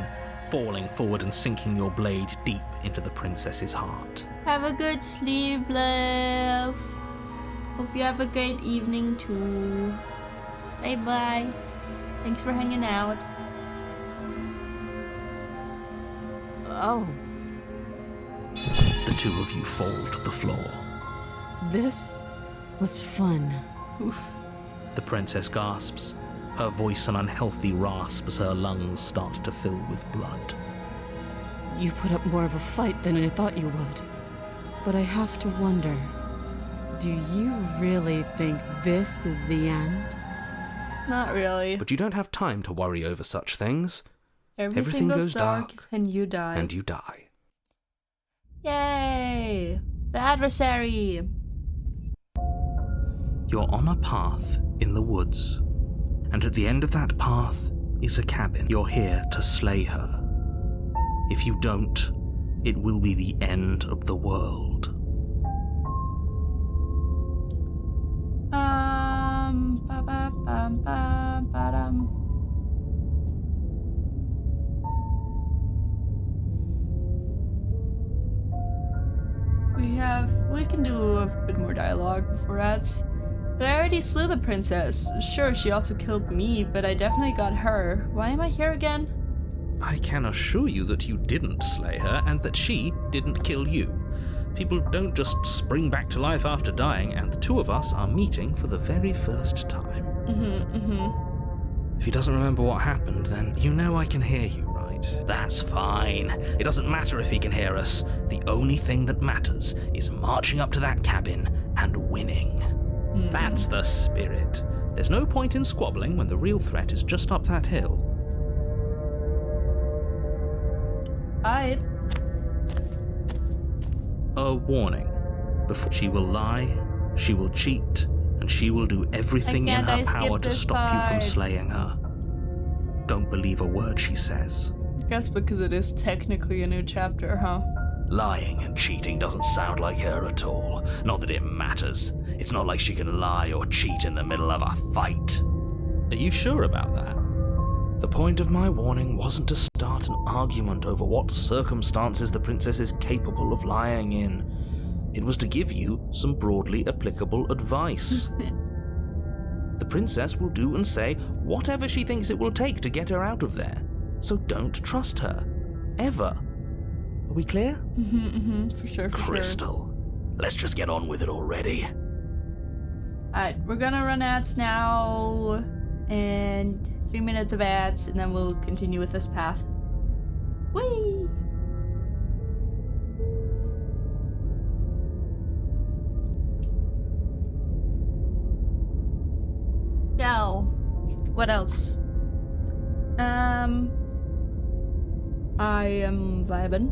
falling forward and sinking your blade deep into the princess's heart. Have a good sleep, love. Hope you have a great evening too. Bye bye. Thanks for hanging out. Oh, The two of you fall to the floor. this was fun. Oof. The princess gasps, her voice an unhealthy rasp as her lungs start to fill with blood. You put up more of a fight than I thought you would. But I have to wonder, do you really think this is the end? Not really. But you don't have time to worry over such things. Everything goes dark and you die. And you die. Yay! The adversary! You're on a path in the woods, and at the end of that path is a cabin. You're here to slay her. If you don't, it will be the end of the world. Ba-ba-bum-bum-ba-dum. We can do a bit more dialogue before ads. But I already slew the princess. Sure, she also killed me, but I definitely got her. Why am I here again? I can assure you that you didn't slay her and that she didn't kill you. People don't just spring back to life after dying, and the two of us are meeting for the very first time. If he doesn't remember what happened, then you know I can hear you, right? That's fine. It doesn't matter if he can hear us. The only thing that matters is marching up to that cabin and winning. That's the spirit. There's no point in squabbling when the real threat is just up that hill. Alright. A warning. Before she will lie, she will cheat, and she will do everything in her power to stop you from slaying her. Don't believe a word she says. I guess because it is technically a new chapter, huh? Lying and cheating doesn't sound like her at all. Not that it matters. It's not like she can lie or cheat in the middle of a fight. Are you sure about that? The point of my warning wasn't to start an argument over what circumstances the princess is capable of lying in. It was to give you some broadly applicable advice. The princess will do and say whatever she thinks it will take to get her out of there. So don't trust her. Ever. Are we clear? For sure, for Crystal, let's just get on with it already. Alright, we're gonna run ads now, and 3 minutes of ads, and then we'll continue with this path. Whee! Now, what else? I am vibing.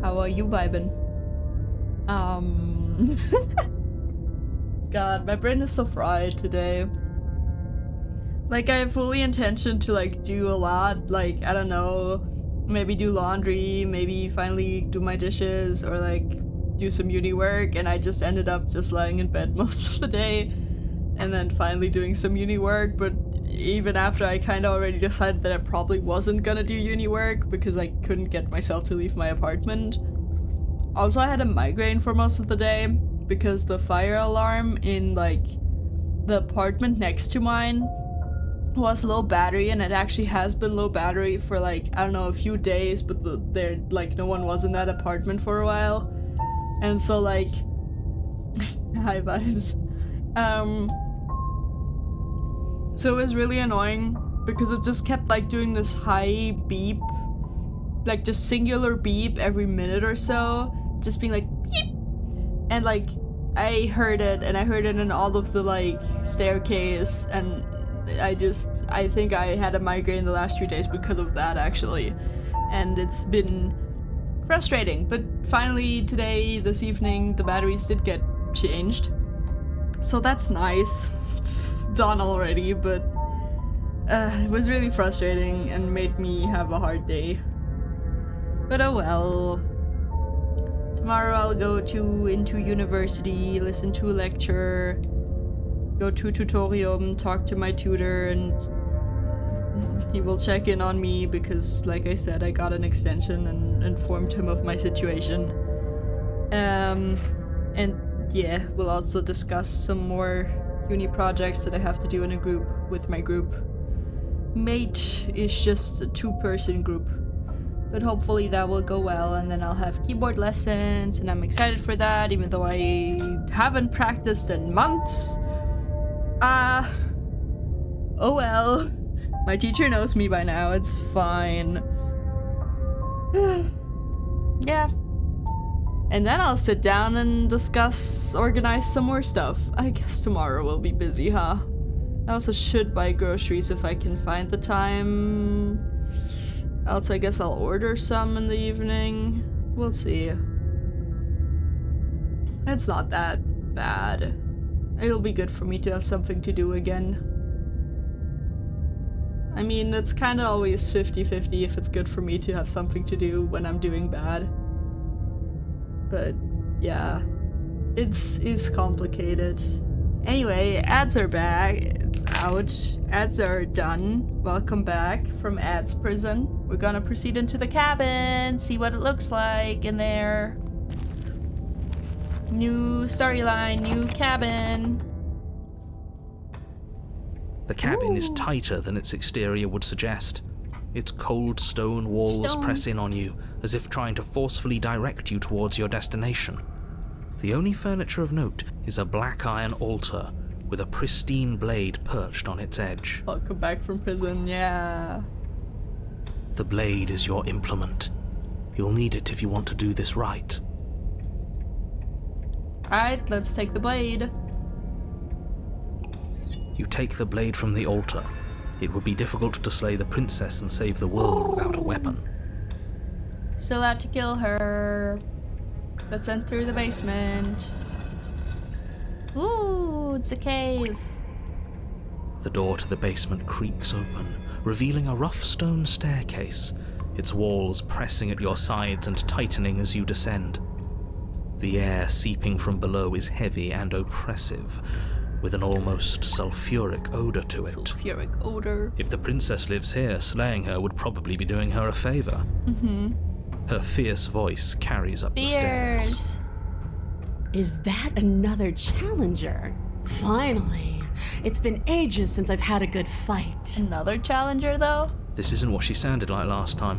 How are you vibing? God, my brain is so fried today. Like, I have fully intention to, like, do a lot. Like, I don't know, maybe do laundry, maybe finally do my dishes, or, like, do some uni work, and I just ended up just lying in bed most of the day, and then finally doing some uni work, but even after I kind of already decided that I probably wasn't gonna do uni work because I couldn't get myself to leave my apartment. Also, I had a migraine for most of the day because the fire alarm in, like, the apartment next to mine was low battery, and it actually has been low battery for, like, I don't know, a few days, but no one was in that apartment for a while. And so, like, high vibes. So it was really annoying because it just kept, like, doing this high beep, like, just singular beep every minute or so, just being like, beep, and, like, I heard it in all of the, like, staircase, and I think I had a migraine the last 3 days because of that, actually, and it's been frustrating. But finally today, this evening, the batteries did get changed, so that's nice. It's done already, but it was really frustrating and made me have a hard day. But oh well. Tomorrow I'll go into university, listen to a lecture, go to tutorium, talk to my tutor, and he will check in on me because, like I said, I got an extension and informed him of my situation. And yeah, we'll also discuss some more uni projects that I have to do in a group with my group. Mate is just a 2-person group, but hopefully that will go well, and then I'll have keyboard lessons, and I'm excited for that, even though I haven't practiced in months. Oh well. My teacher knows me by now, it's fine. Yeah. And then I'll sit down and organize some more stuff. I guess tomorrow will be busy, huh? I also should buy groceries if I can find the time. Else I guess I'll order some in the evening. We'll see. It's not that bad. It'll be good for me to have something to do again. I mean, it's kind of always 50-50 if it's good for me to have something to do when I'm doing bad. But yeah, it's complicated. Anyway, ads are back. Out. Ads are done. Welcome back from ads prison. We're gonna proceed into the cabin, see what it looks like in there. New storyline, new cabin. The cabin is tighter than its exterior would suggest. Its cold stone walls Stone. press in on you, as if trying to forcefully direct you towards your destination. The only furniture of note is a black iron altar with a pristine blade perched on its edge. Welcome back from prison, yeah. The blade is your implement. You'll need it if you want to do this right. Alright, let's take the blade. You take the blade from the altar. It would be difficult to slay the princess and save the world without a weapon. Still have to kill her. Let's enter the basement. Ooh, it's a cave. The door to the basement creaks open, revealing a rough stone staircase, its walls pressing at your sides and tightening as you descend. The air seeping from below is heavy and oppressive, with an almost sulfuric odor to it. Sulfuric odor. If the princess lives here, slaying her would probably be doing her a favor. Her fierce voice carries up the stairs. Beers. Is that another challenger? Finally. It's been ages since I've had a good fight. Another challenger, though? This isn't what she sounded like last time.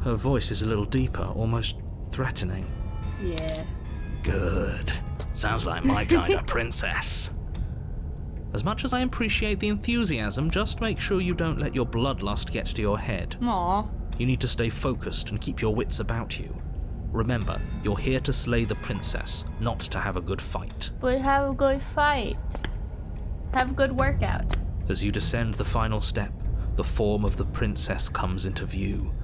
Her voice is a little deeper, almost threatening. Yeah. Good. Sounds like my kind of princess. As much as I appreciate the enthusiasm, just make sure you don't let your bloodlust get to your head. Aw. You need to stay focused and keep your wits about you. Remember, you're here to slay the princess, not to have a good fight. But have a good fight. Have a good workout. As you descend the final step, the form of the princess comes into view.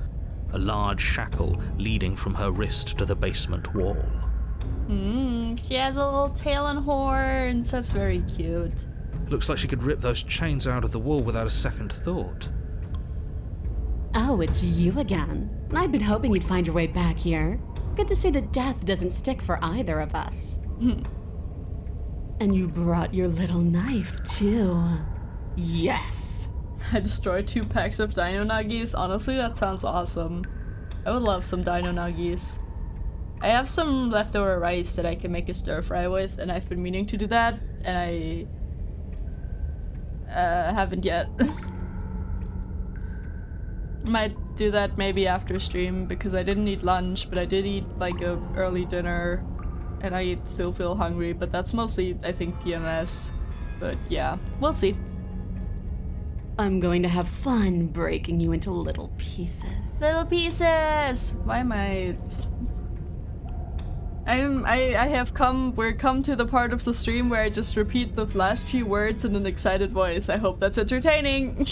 A large shackle leading from her wrist to the basement wall. She has a little tail and horns. That's very cute. Looks like she could rip those chains out of the wall without a second thought. Oh, it's you again. I'd been hoping you'd find your way back here. Good to see that death doesn't stick for either of us. And you brought your little knife, too. Yes. I destroyed 2 packs of dino nuggies. Honestly, that sounds awesome. I would love some dino nuggies. I have some leftover rice that I can make a stir fry with, and I've been meaning to do that, and I haven't yet. Might do that maybe after stream, because I didn't eat lunch, but I did eat like a early dinner, and I still feel hungry, but that's mostly, I think, PMS. But yeah, we'll see. I'm going to have fun breaking you into little pieces. Little pieces! Why am we're come to the part of the stream where I just repeat the last few words in an excited voice. I hope that's entertaining.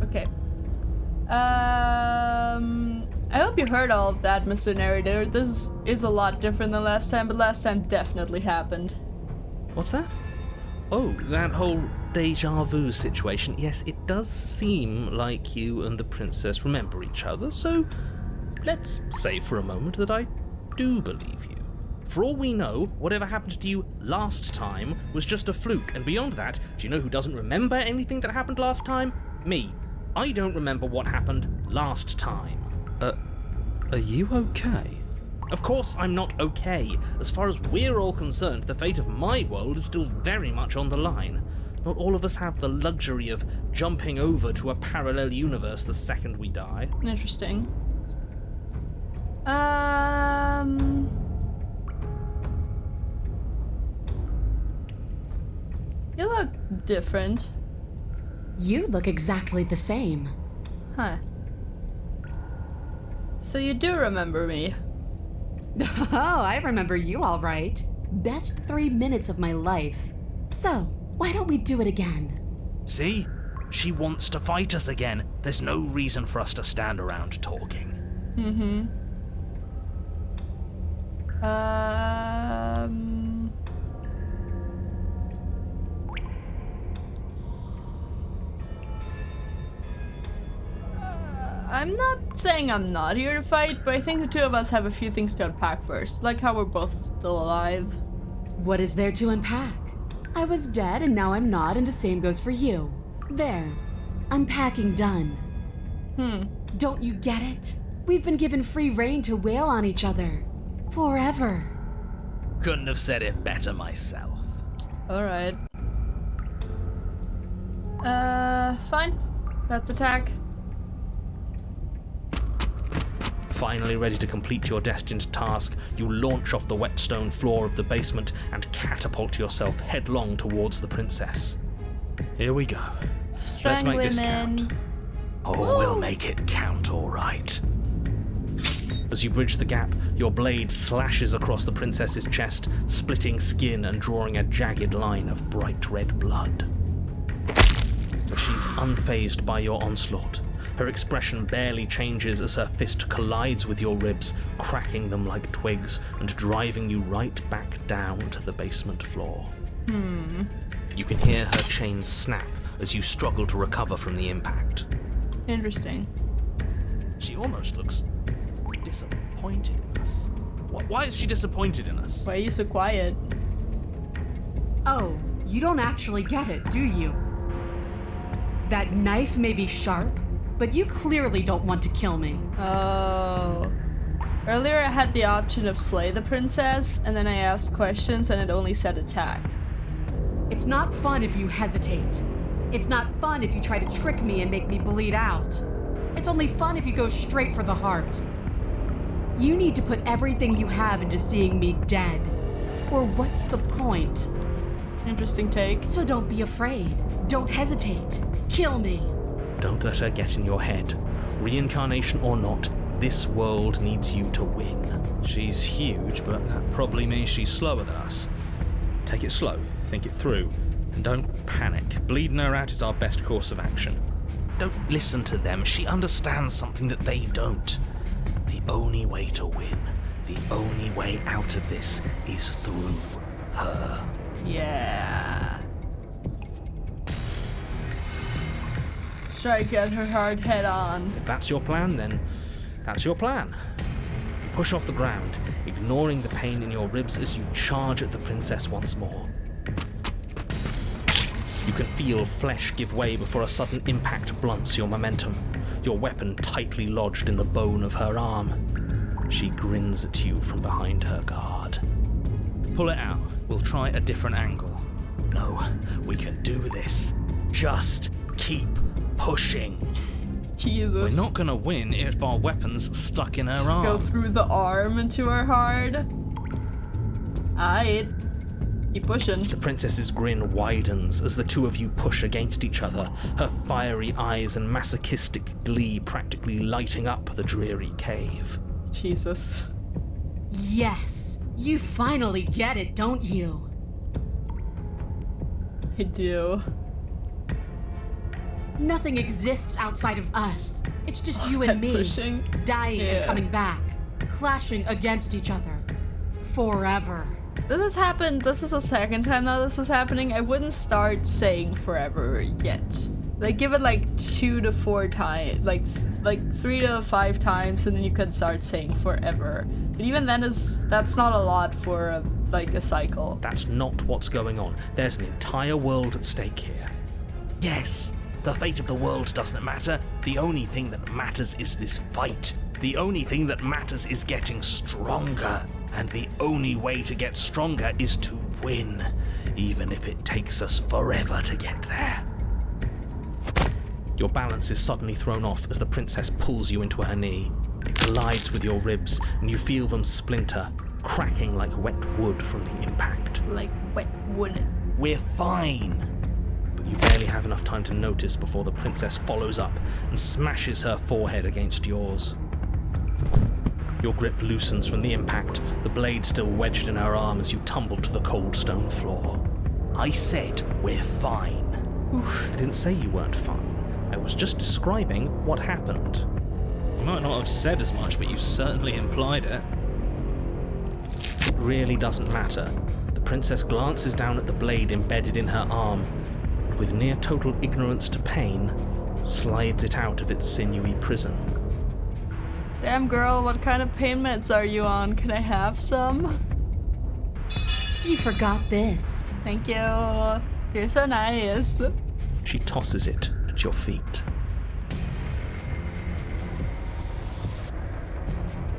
Okay. I hope you heard all of that, Mr. Narrator. This is a lot different than last time, but last time definitely happened. What's that? Oh, that whole deja vu situation. Yes, it does seem like you and the princess remember each other, so let's say for a moment that I do believe you. For all we know, whatever happened to you last time was just a fluke, and beyond that, do you know who doesn't remember anything that happened last time? Me. I don't remember what happened last time. Are you okay? Of course I'm not okay. As far as we're all concerned, the fate of my world is still very much on the line. Not all of us have the luxury of jumping over to a parallel universe the second we die. Interesting. You look different. You look exactly the same. Huh. So you do remember me. Oh, I remember you all right. Best 3 minutes of my life. So, why don't we do it again? See? She wants to fight us again. There's no reason for us to stand around talking. I'm not saying I'm not here to fight, but I think the two of us have a few things to unpack first, like how we're both still alive. What is there to unpack? I was dead and now I'm not, and the same goes for you. There. Unpacking done. Don't you get it? We've been given free rein to wail on each other. Forever. Couldn't have said it better myself. Alright. Fine. Let's attack. Finally ready to complete your destined task, you launch off the wet stone floor of the basement and catapult yourself headlong towards the princess. Here we go. Strong Let's make women. this count. Oh, we'll make it count, all right. As you bridge the gap, your blade slashes across the princess's chest, splitting skin and drawing a jagged line of bright red blood. But she's unfazed by your onslaught. Her expression barely changes as her fist collides with your ribs, cracking them like twigs and driving you right back down to the basement floor. You can hear her chains snap as you struggle to recover from the impact. Interesting. She almost looks disappointed in us. Why is she disappointed in us? Why are you so quiet? Oh, you don't actually get it, do you? That knife may be sharp, but you clearly don't want to kill me. Oh. Earlier I had the option of slay the princess, and then I asked questions and it only said attack. It's not fun if you hesitate. It's not fun if you try to trick me and make me bleed out. It's only fun if you go straight for the heart. You need to put everything you have into seeing me dead. Or what's the point? Interesting take. So don't be afraid. Don't hesitate. Kill me. Don't let her get in your head. Reincarnation or not, this world needs you to win. She's huge, but that probably means she's slower than us. Take it slow, think it through, and don't panic. Bleeding her out is our best course of action. Don't listen to them. She understands something that they don't. The only way to win, the only way out of this is through her. Yeah. Strike at her hard head on. If that's your plan, then that's your plan. You push off the ground, ignoring the pain in your ribs as you charge at the princess once more. You can feel flesh give way before a sudden impact blunts your momentum, your weapon tightly lodged in the bone of her arm. She grins at you from behind her guard. Pull it out. We'll try a different angle. No, we can do this. Just keep pushing. Jesus. We're not gonna win if our weapon's stuck in her Just arm. go through the arm into her heart. Aight. Keep pushing. The princess's grin widens as the two of you push against each other, her fiery eyes and masochistic glee practically lighting up the dreary cave. Jesus. Yes. You finally get it, don't you? I do. Nothing exists outside of us. It's just you and That me, pushing? dying Yeah. and coming back, clashing against each other. Forever. This has happened. This is the second time now this is happening. I wouldn't start saying forever yet. Like, give it like 2 to 4 times, like 3 to 5 times, and then you could start saying forever. But even then, that's not a lot for a cycle. That's not what's going on. There's an entire world at stake here. Yes, the fate of the world doesn't matter. The only thing that matters is this fight. The only thing that matters is getting stronger. And the only way to get stronger is to win, even if it takes us forever to get there. Your balance is suddenly thrown off as the princess pulls you into her knee. It collides with your ribs, and you feel them splinter, cracking like wet wood from the impact. Like wet wood. We're fine! But you barely have enough time to notice before the princess follows up and smashes her forehead against yours. Your grip loosens from the impact, the blade still wedged in her arm as you tumble to the cold stone floor. I said we're fine. Oof. I didn't say you weren't fine. I was just describing what happened. You might not have said as much, but you certainly implied it. It really doesn't matter. The princess glances down at the blade embedded in her arm, and with near total ignorance to pain, slides it out of its sinewy prison. Damn girl, what kind of pain meds are you on? Can I have some? You forgot this. Thank you. You're so nice. She tosses it at your feet.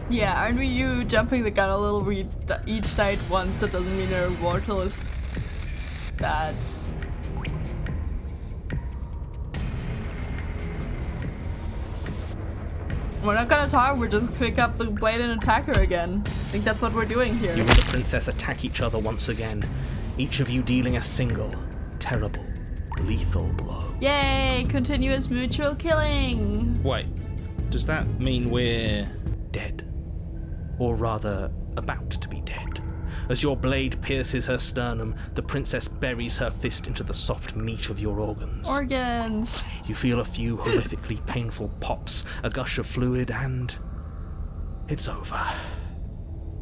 Yeah, aren't we you jumping the gun a little? We each died once, that doesn't mean our immortal is bad. We're not gonna talk, we're just pick up the blade and attack her again. I think that's what we're doing here. You and the princess attack each other once again, each of you dealing a single, terrible, lethal blow. Yay! Continuous mutual killing! Wait, does that mean we're... Dead. Or rather, about to be dead. As your blade pierces her sternum, the princess buries her fist into the soft meat of your organs. Organs! You feel a few horrifically painful pops, a gush of fluid, and... it's over.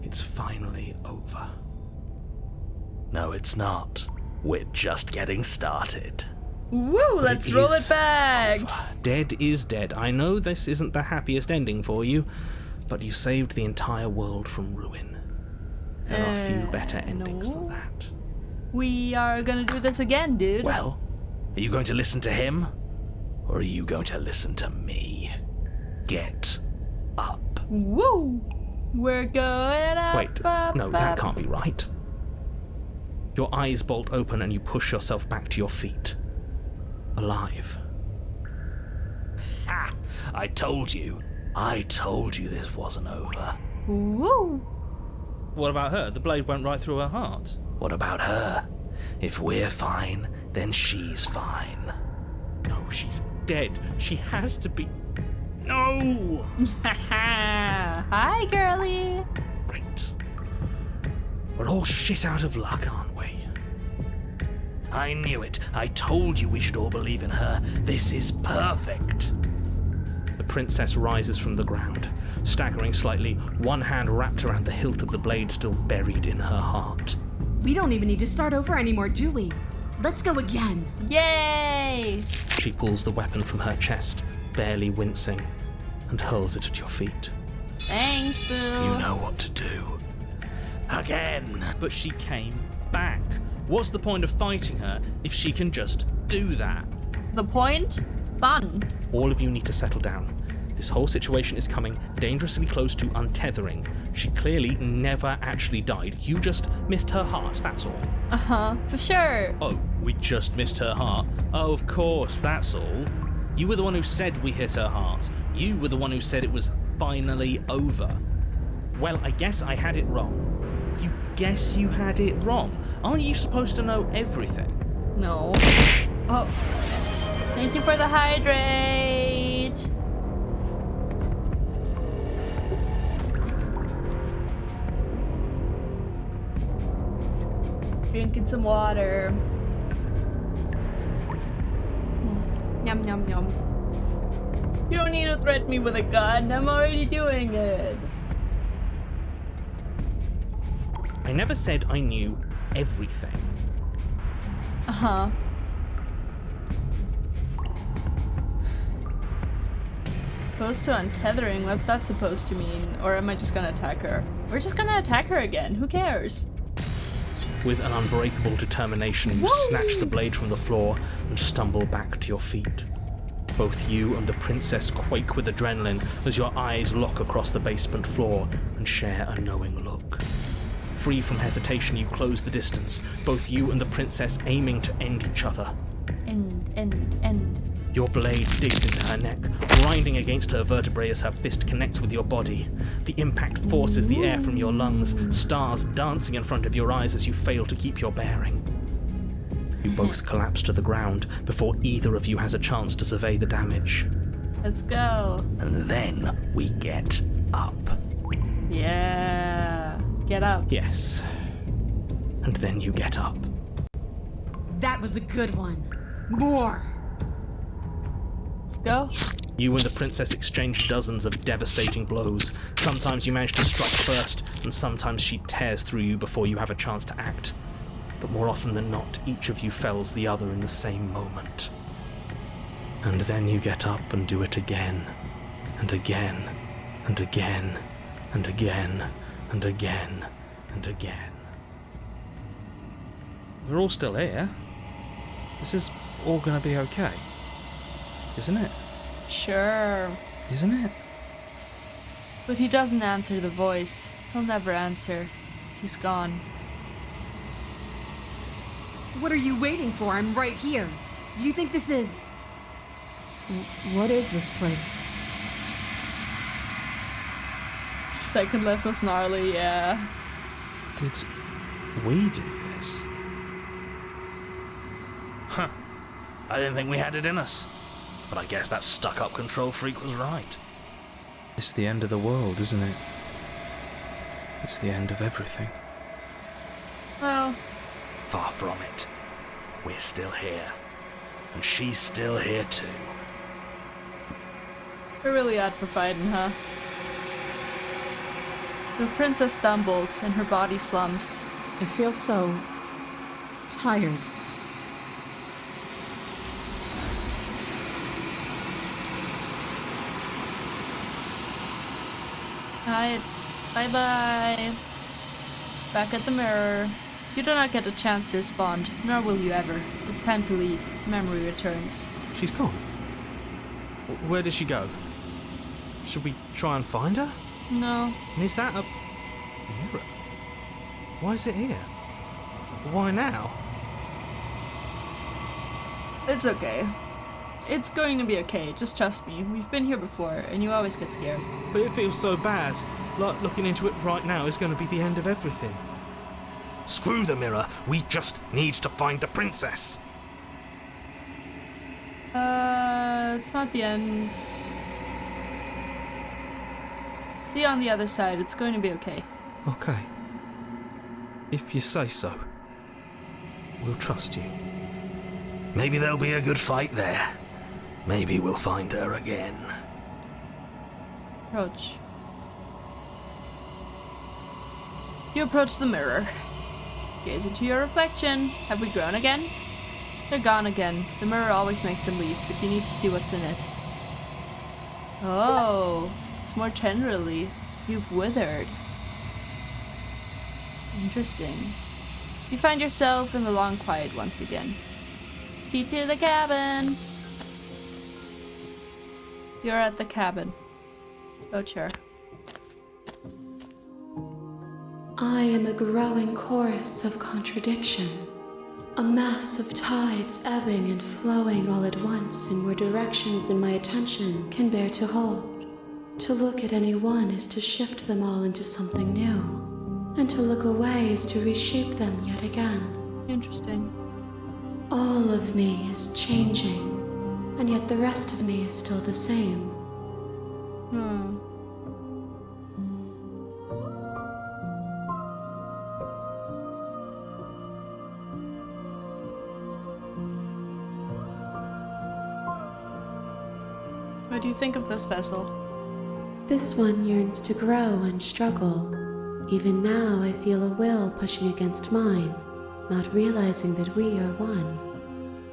It's finally over. No, it's not. We're just getting started. Woo! Let's roll it back! Over. Dead is dead. I know this isn't the happiest ending for you, but you saved the entire world from ruin. There are few better endings than that. We are gonna do this again, dude. Well, are you going to listen to him? Or are you going to listen to me? Get up. Woo! We're going up. Wait, no, that can't be right. Your eyes bolt open and you push yourself back to your feet. Alive. Ha! I told you this wasn't over. Woo! What about her? The blade went right through her heart. What about her? If we're fine, then she's fine. No, she's dead. She has to be... No! Hi, girly. Right. We're all shit out of luck, aren't we? I knew it. I told you we should all believe in her. This is perfect. The princess rises from the ground, staggering slightly, one hand wrapped around the hilt of the blade still buried in her heart. We don't even need to start over anymore, do we? Let's go again. Yay! She pulls the weapon from her chest, barely wincing, and hurls it at your feet. Thanks, boo. You know what to do. Again! But she came back. What's the point of fighting her if she can just do that? The point? Fun. All of you need to settle down. This whole situation is coming dangerously close to untethering. She clearly never actually died. You just missed her heart, that's all. Uh-huh, for sure. Oh, we just missed her heart. Oh, of course, that's all. You were the one who said we hit her heart. You were the one who said it was finally over. Well, I guess I had it wrong. You guess you had it wrong? Aren't you supposed to know everything? No. Oh. Thank you for the hydrate. Drinking some water. Yum, yum, yum. You don't need to threaten me with a gun. I'm already doing it. I never said I knew everything. Uh-huh. Close to untethering, what's that supposed to mean? Or am I just gonna attack her? We're just gonna attack her again, who cares? With an unbreakable determination, you snatch the blade from the floor and stumble back to your feet. Both you and the princess quake with adrenaline as your eyes lock across the basement floor and share a knowing look. Free from hesitation, you close the distance, both you and the princess aiming to end each other. End. Your blade digs into her neck, grinding against her vertebrae as her fist connects with your body. The impact forces the air from your lungs, stars dancing in front of your eyes as you fail to keep your bearing. You both collapse to the ground before either of you has a chance to survey the damage. Let's go. And then we get up. Yeah. Get up. Yes. And then you get up. That was a good one. More. Let's go. You and the princess exchange dozens of devastating blows. Sometimes you manage to strike first, and sometimes she tears through you before you have a chance to act. But more often than not, each of you fells the other in the same moment. And then you get up and do it again, and again, and again, and again, and again, and again. we're all still here. This is all gonna be okay. Isn't it? Sure. Isn't it? But he doesn't answer the voice. He'll never answer. He's gone. What are you waiting for? I'm right here. Do you think this is... What is this place? Second left was gnarly, yeah. Did we do this? Huh. I didn't think we had it in us. But I guess that stuck-up control freak was right. It's the end of the world, isn't it? It's the end of everything. Well, Far from it. We're still here. And she's still here too. we're really out for fighting, huh? The princess stumbles and her body slumps. I feel so... tired. Alright, bye-bye. Back at the mirror. You do not get a chance to respond, nor will you ever. It's time to leave. Memory returns. She's gone. Where did she go? Should we try and find her? No. And is that a mirror? Why is it here? Why now? It's okay. It's going to be okay, just trust me. We've been here before, and you always get scared. But it feels so bad. Like looking into it right now is going to be the end of everything. Screw the mirror. We just need to find the princess. It's not the end. See you on the other side. It's going to be okay. Okay. If you say so. We'll trust you. Maybe there'll be a good fight there. Maybe we'll find her again. Approach. You approach the mirror. Gaze into your reflection. Have we grown again? They're gone again. The mirror always makes them leave, but you need to see what's in it. Oh, it's more generally. You've withered. Interesting. You find yourself in the long quiet once again. See to the cabin. You're at the cabin. Go chair. I am a growing chorus of contradiction, a mass of tides ebbing and flowing all at once in more directions than my attention can bear to hold. To look at any one is to shift them all into something new, and to look away is to reshape them yet again. Interesting. All of me is changing, and yet the rest of me is still the same. What do you think of this vessel? This one yearns to grow and struggle. Even now I feel a will pushing against mine, not realizing that we are one.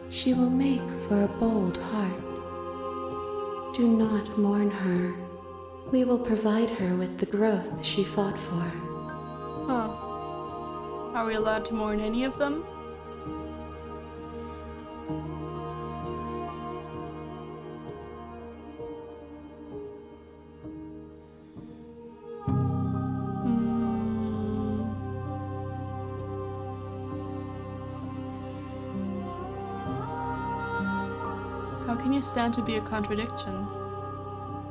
She will make for a bold heart. Do not mourn her. We will provide her with the growth she fought for. Huh. Are we allowed to mourn any of them? How can you stand to be a contradiction?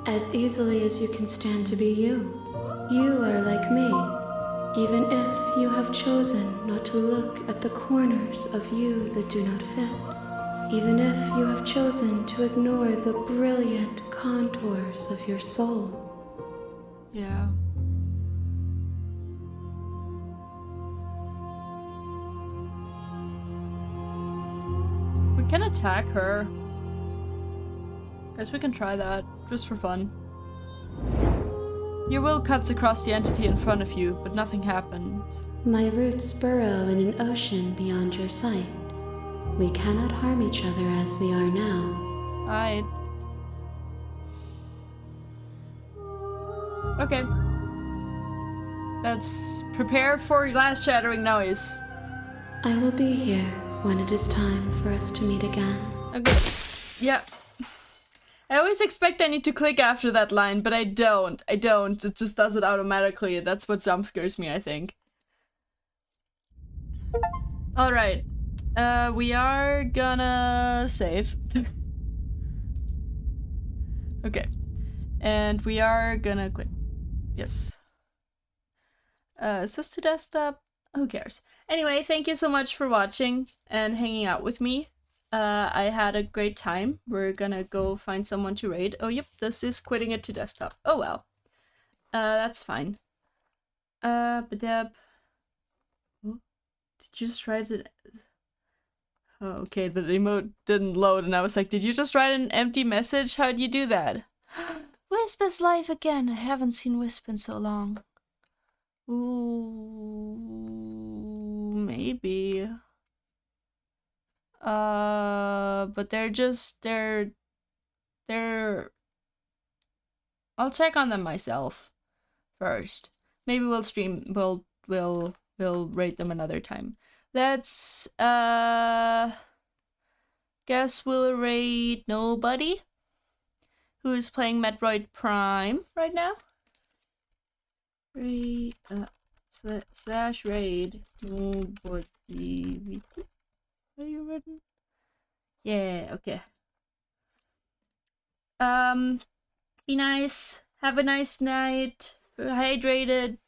As easily as you can stand to be you. You are like me, even if you have chosen not to look at the corners of you that do not fit. Even if you have chosen to ignore the brilliant contours of your soul. Yeah. We can attack her. Guess we can try that, just for fun. Your will cuts across the entity in front of you, but nothing happens. My roots burrow in an ocean beyond your sight. We cannot harm each other as we are now. Alright. Okay. Let's prepare for glass shattering noise. I will be here when it is time for us to meet again. Okay. Yeah. I always expect I need to click after that line, but I don't. It just does it automatically. That's what jump scares me, I think. Alright. We are gonna save. Okay. And we are gonna quit. Yes. Is this to desktop? Who cares? Anyway, thank you so much for watching and hanging out with me. I had a great time. We're gonna go find someone to raid. Oh, yep, this is quitting it to desktop. Oh well. That's fine. Badab. Oh, did you just write it? Oh, okay, the emote didn't load and I was like, did you just write an empty message? How'd you do that? Wisp live again. I haven't seen Wisp in so long. Ooh, maybe. But they're I'll check on them myself first. Maybe we'll stream, we'll rate them another time. Let's, guess we'll rate nobody who is playing Metroid Prime right now. Raid, slash raid nobody. Are you written? Yeah, okay. Be nice. Have a nice night. Hydrated.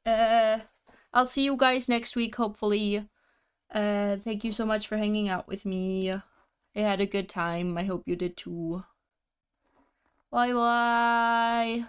I'll see you guys next week, hopefully. Thank you so much for hanging out with me. I had a good time. I hope you did too. Bye bye.